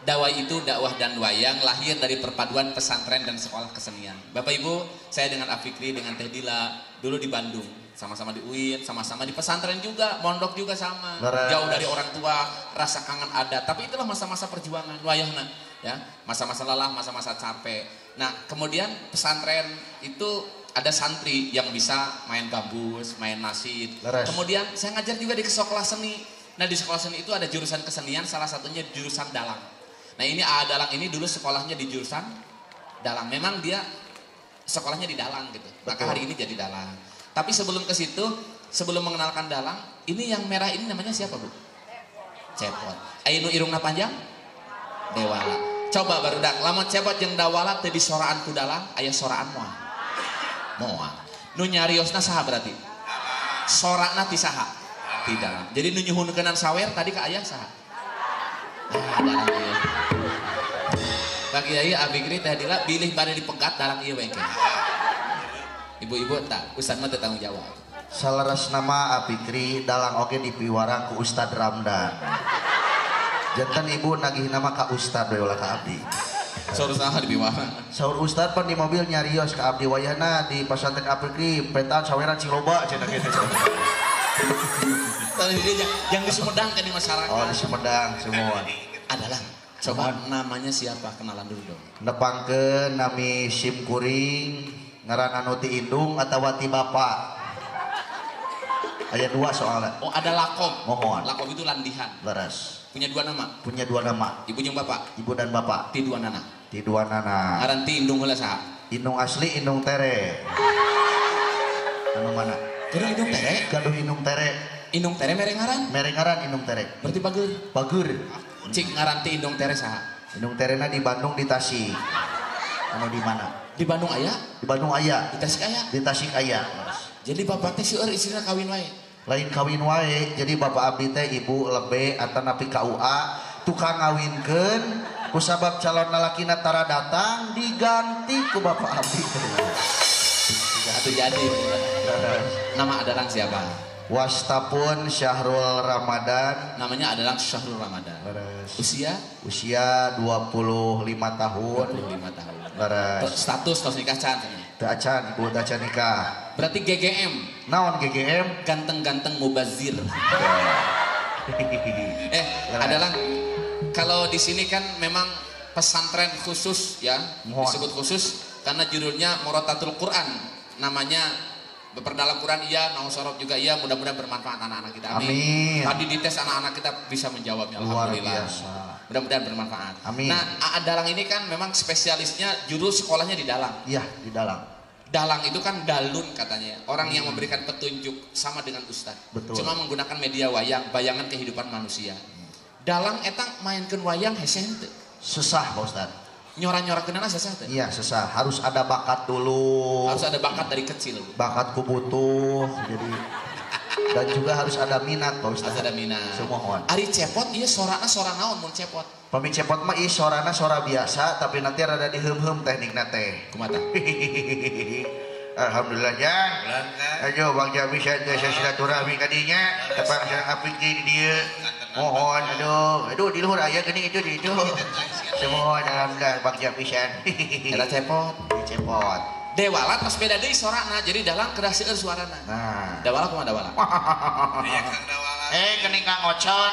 dakwah itu dakwah dan wayang lahir dari perpaduan pesantren dan sekolah kesenian. Bapak Ibu, saya dengan Afikri dengan Teh Dila dulu di Bandung, sama-sama di UIN, sama-sama di pesantren juga, mondok juga sama. Jauh dari orang tua, rasa kangen ada. Tapi itulah masa-masa perjuangan wayahna, ya. Masa-masa lelah, masa-masa capek. Nah, kemudian pesantren itu ada santri yang bisa main gambus, main nasid. Kemudian saya ngajar juga di sekolah seni. Nah, di sekolah seni itu ada jurusan kesenian, salah satunya jurusan dalang. Nah, ini A Dalang ini dulu sekolahnya di jurusan dalang. Memang dia sekolahnya di dalang gitu. Maka hari ini jadi dalang. Tapi sebelum ke situ, sebelum mengenalkan dalang, ini yang merah ini namanya siapa, Bu? Cepot. Ainu irungna panjang? Dewala. Coba barudak, lamun cepot jeung dawala teu disoraan ku dalang, aya soraan moal. Moal. Nu nyariosna saha berarti? Sorana ti saha? Ti dalang. Jadi nu nyuhunkeunana sawer tadi ka aya saha? Dalang ieu. Bang Kiai Abikri Teh Dila bilih bade dipegat dalang ieu we engke. Ibu-ibu tak, Ustaz mah tanggung jawab. Salaras nama Abikri dalang oge dipiwara ku Ustad Ramdan. Jantan ibu nagih nama ka Ustad we ulah ka abdi. Saur saha dipiwara? Saur Ustad pan di mobil nyarios ka abdi wayahna di pesantren Abikri pentaan saweran Ciloba cenah kitu. Tadi dia yang di Sumedang kan di masyarakat. Oh, di Sumedang semua. Adalah coba namanya siapa? Kenalan dulu dong. Nepangkeun nami sim kuring ngaran anu ti indung atawa ti bapa. Aya dua soalnya. Oh, ada lakom. Mohon. Lakom itu landihan. Leres. Punya dua nama. Punya dua nama. Ibu jeung bapak. Ibu dan bapak. Ti dua nana. Ti dua nana. Ngaran ti indung heula saha? Indung asli indung tere. Anu mana? Gaduh indung tere. Gaduh indung tere. Indung tere mere ngaran? Mere ngaran indung tere. Berarti bageur. Bagur. Cik ngaran ti indung tere saha? Indung terena di Bandung di Tasik. Anu di mana? Di Bandung aya? Di Bandung aya. Di Tasik aya? Di Tasik aya. Jadi bapak teh seueur istrina kawin wae. Lain kawin wae, jadi bapak abdi teh ibu lebe atau napi KUA tukang ngawinkeun ku sabab calon lalakina tara datang diganti ku bapak abdi teh. Atuh jadi. Nama adalah siapa? Wastapun Syahrul Ramadan. Namanya adalah Syahrul Ramadan. Usia? Usia 25 tahun. 25 tahun. Leres. Status tos nikah can. Teu acan, ibu teu acan nikah. Berarti GGM. Naon GGM? Ganteng-ganteng mubazir. Adalah kalau di sini kan memang pesantren khusus ya, disebut khusus karena judulnya Morotatul Quran. Namanya berdalam Quran iya, nausorob juga iya, mudah-mudahan bermanfaat anak-anak kita. Amin. Tadi dites anak-anak kita bisa menjawabnya. Alhamdulillah. Mudah-mudahan bermanfaat. Amin. Nah, Dalang ini kan memang spesialisnya judul sekolahnya di Dalang. Iya, di Dalang. Dalang itu kan dalun katanya, orang yang memberikan petunjuk sama dengan ustadz. Betul. Cuma menggunakan media wayang, bayangan kehidupan manusia. Dalang etang mainkan wayang hese henteu. Susah Pak Ustadz. Nyora-nyorakeunana susah teh. Iya susah, harus ada bakat dulu. Harus ada bakat dari kecil. Bakatku butuh, jadi Dan juga harus ada minat Pak Ustaz. Ada minat. Sumohon. Ari cepot ieu sorana sora naon mun cepot? Pami cepot mah ieu sorana sora biasa tapi nanti rada diheum-heum teknikna teh. Kumaha? Alhamdulillah Jang. Ayo Bang Jami saja silaturahmi kadinya. Tepang sareng apik di dieu. Mohon aduh di luhur aya geuning itu di itu. Semohon alhamdulillah Bang Jami pisan. Eta cepot. Cepot. Dewalat pas beda deui sorana jadi dalang kedah seueur suarana. Nah. Dawala kumaha dawala? Iya Kang Dawala. Geuning Kang Ocon.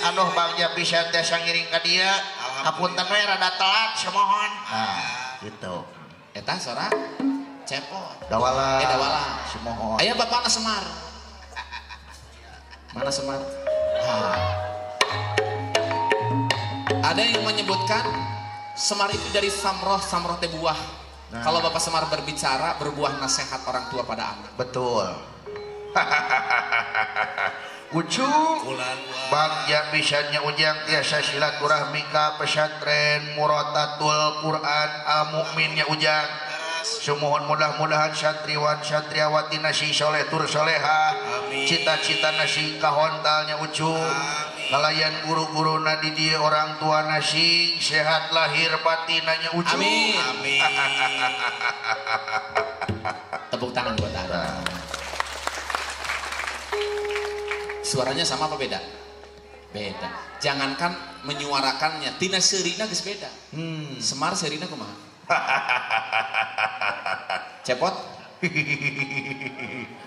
Aduh Bang Jami pisan teh sangiring ka dieu. Hapunten we rada telat semohon. Nah, gitu. Eta sora cepot. Dawala. Dawala. Semohon. Aya bapakna Semar. Mana Semar? Ada yang menyebutkan Semar itu dari samroh teh buah. Nah. Kalau Bapak Semar berbicara berbuah nasihat orang tua pada anak. Betul. Ucung Bang Jamisannya ujang tiasa silaturahmi ka pesantren Muratatul Quran Al Mukminnya ujang. Semohon mudah-mudahan santriwan santriawati nasi soleh tur soleha. Cita-cita nasi kahontalnya ucung. Kalayan guru-guru nadi dia orang tua nasi sehat lahir batinanya ucung. Amin. Amin. Tepuk tangan buat Anda. Suaranya sama apa beda? Beda. Jangankan menyuarakannya, tina seurina geus beda. Semar seurina kumaha? Cepot?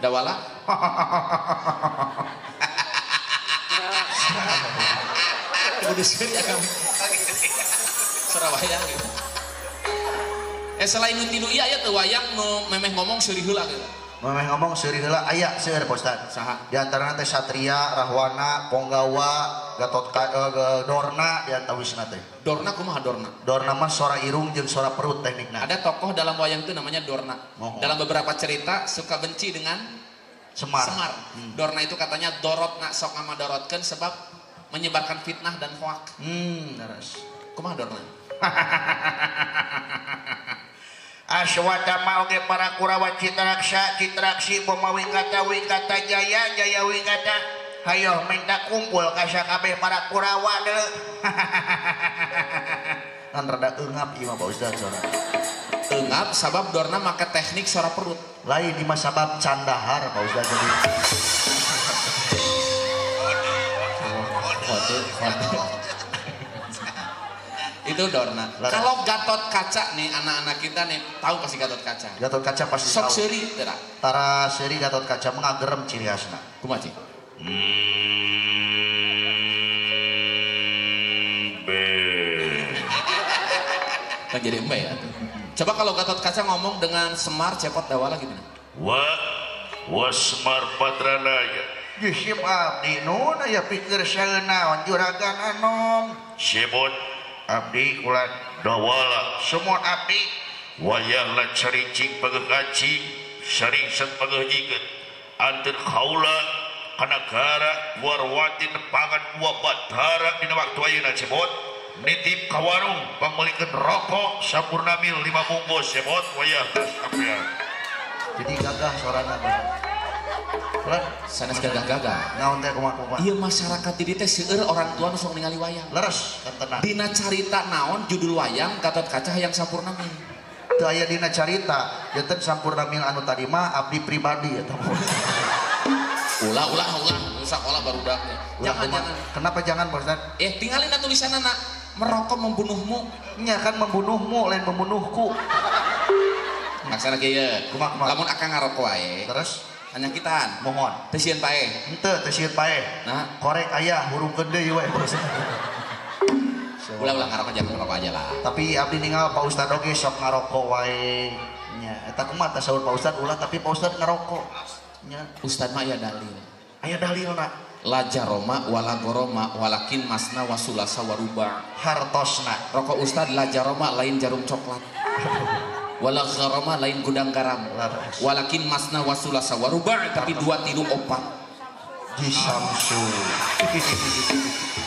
Dawala? Udah seri akan Surabaya gitu. Selain nu tilu ieu aya teu wayang nu memeh ngomong seuri heula gitu. Memeh ngomong seuri heula aya seueur Pak Ustaz. Saha? Di antarana teh Satria, Rahwana, Ponggawa, Gatot Dorna di antawisna teh. Dorna kumaha Dorna? Dorna mah sora irung jeung sora perut teknikna. Ada tokoh dalam wayang itu namanya Dorna. Dalam beberapa cerita suka benci dengan Semar. Dorna itu katanya dorotna sok ngamadorotkeun sebab menyebarkan fitnah dan hoak. Terus. Kumaha Dorna? Aswata mah oge para Kurawa Citraksa, Citraksi Boma Wingata Jaya, Jaya Wingata. Hayo minta kumpul ka sakabeh para Kurawa deui. Kan rada eungap ieu mah Pak Ustaz sora. Eungap sabab Dorna make teknik suara perut. Lain di mah sabab candahar Pak Ustaz jadi. Itu Dorna. Kalau Gatot Kaca nih anak-anak kita nih tahu pasti Gatot Kaca. Gatot Kaca pasti sok tahu. seuri teu da? Tara seri Gatot Kaca mengagerem ciri khasna. Kumaha Ci? Kan jadi embe ya. Coba kalau Gatot Kaca ngomong dengan Semar Cepot Dawala gimana? Wa Semar Patranaya. Jisim abdi nun aya pikir saeunaon juragan anom. Sebut Abdi ulah Dawala. semua abdi Wayahlah caricing pagakaci sering sepagajikeun anteur kaula kanagara warwati nepangan dua batara dina waktu ayeuna cebot nitip ka warung pamulikeun rokok sampurna mil 5 bungkus cebot wayah sampean. jadi gagah sorana Sanes gagah-gagah. naon teh kumaha Iya masyarakat di teh seueur orang tua nu sok ningali wayang. leres kan tenang Dina carita naon judul wayang Gatot Kaca hayang sampurna mil. teu aya dina carita janten sampurna mil anu tadi mah abdi pribadi eta Ulah sakola barudak nih. Jangan. Kenapa jangan Pak Ustaz? Tinggalin tulisanna nak merokok membunuhmu. Nya kan membunuhmu lain membunuhku. Maksana kieu. Kumaha? Lamun akang ngarokok wae. Terus Penyakitan. mohon. Teu sieun pae. Henteu teu sieun pae. Nah, Korek aya hurungkeun deui we Pak Ustaz. ulah ngarokok jangan ngerokok aja lah. Tapi abdi ninggal Pak Ustaz oge sok ngarokok wae. Nya eta kumaha tah saur Pak Ustaz ulah tapi Pak Ustaz ngarokok. Nya Ustad mah aya dalil. aya dalilna. La jaroma wala goroma walakin masna wasulasa waruba. Hartosna. Rokok Ustad la jaroma lain jarum coklat. Wala gharama lain gudang garam. Walakin masna wasulasa waruba tapi 2 3 4. Ji Samsu.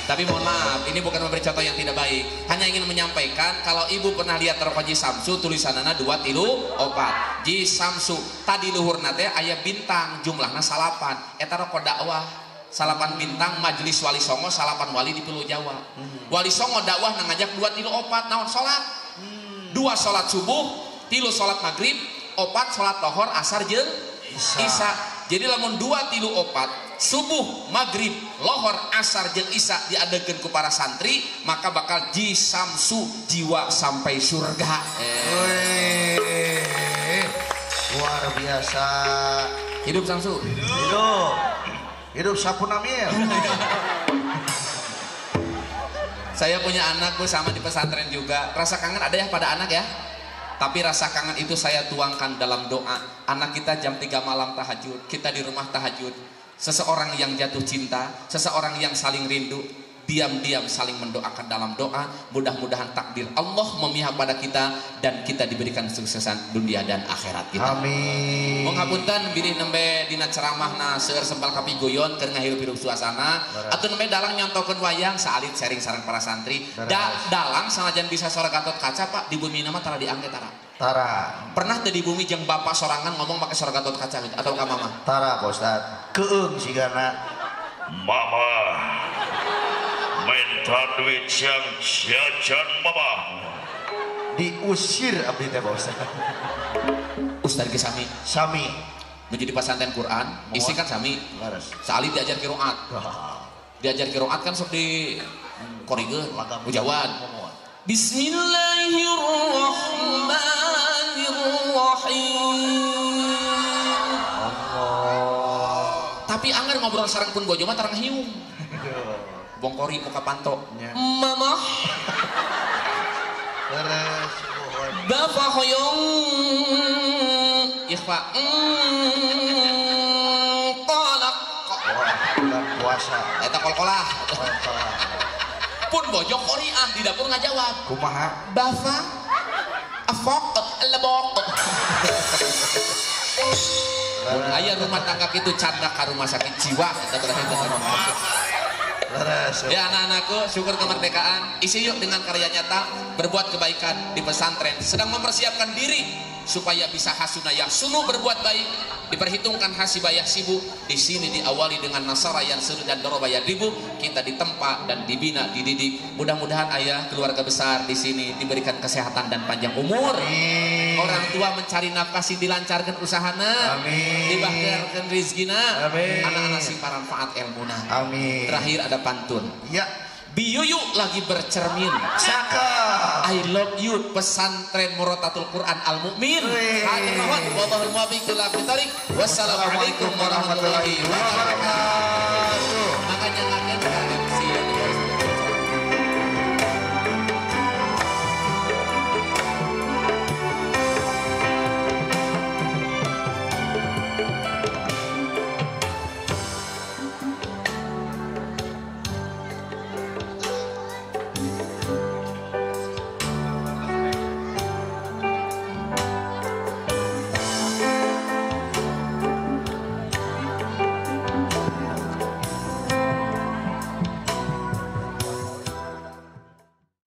Tapi mohon maaf, ini bukan memberi contoh yang tidak baik. Hanya ingin menyampaikan kalau ibu pernah lihat rokok Ji Samsu tulisanana 234. Ji Samsu tadi luhur nate aya bintang jumlahna salapan. Eta rokok dakwah. Salapan bintang majelis wali songo salapan wali di Pulau Jawa. Wali songo dakwah ngajak 234 naon salat. 2 salat subuh, 3 salat maghrib, 4 salat lohor, asar jeung isya. Jadi lamun 234 subuh, maghrib, lohor, asar, jeung isya diadegeun ku para santri, maka bakal Ji Samsu jiwa sampai surga. Luar biasa. Hidup Samsu. Hidup Sapunamil. Saya punya anak, gue sama di pesantren juga. Rasa kangen ada ya pada anak ya. Tapi rasa kangen itu saya tuangkan dalam doa. Anak kita jam 3 malam tahajud, kita di rumah tahajud. Seseorang yang jatuh cinta, seseorang yang saling rindu, diam-diam saling mendoakan dalam doa. Mudah-mudahan takdir Allah memihak pada kita dan kita diberikan kesuksesan dunia dan akhirat kita. Amin. Menghapunten bilih nembe dina ceramahna seueur sempal kapigoyon keur ngahirup-hirup suasana atuh nembe dalang nyontokeun wayang saalit sharing sareng para santri. Dalang sanajan bisa sora Gatot Kaca Pak di bumi nama tara diangge tara. Pernah teu di bumi jeung bapak sorangan ngomong make sora Gatot Kaca gitu atau ka mama? Tara Pak Ustad. Keung sigana. Mama minta duit yang jajan mama. Diusir abdi teh Pak Ustad. Ustad ge sami menjadi pesantren Quran isi kan sami saalit diajar qiraat. Diajar qiraat kan sok di korige ujawan. Bismillahirrahmanirrahim. Tapi anggar ngobrol sareng pun bojo mah tarang hiung. Bongkori muka panto. Mama. Terus Bapak hoyong ikhfa kolak bulan puasa. eta kol-kolah pun bojok qoriah di dapur ngajawab Kumaha? Bapak afok lebok aya rumah tangga kitu candak ka rumah sakit jiwa eta ya anak-anakku, syukur kemerdekaan. Isi yuk dengan karya nyata, berbuat kebaikan di pesantren. Sedang mempersiapkan diri supaya bisa hasunayah sunu berbuat baik. Diperhitungkan hasibayah sibu. Di sini diawali dengan nasara yang seru dan dorobayah ribu. Kita ditempa dan dibina, dididik. Mudah-mudahan ayah keluarga besar di sini diberikan kesehatan dan panjang umur. Amin. Orang tua mencari nafkah dilancarkan usahana. Amin. Dibahirkan rizkina. Amin. Anak-anak simpan manfaat ilmuna. Amin. Terakhir ada pantun. Ya. Biyuyu lagi bercermin. Cakep. I love you pesantren Murotatul Quran Al Mukmin. Wassalamualaikum warahmatullahi wabarakatuh. Makanya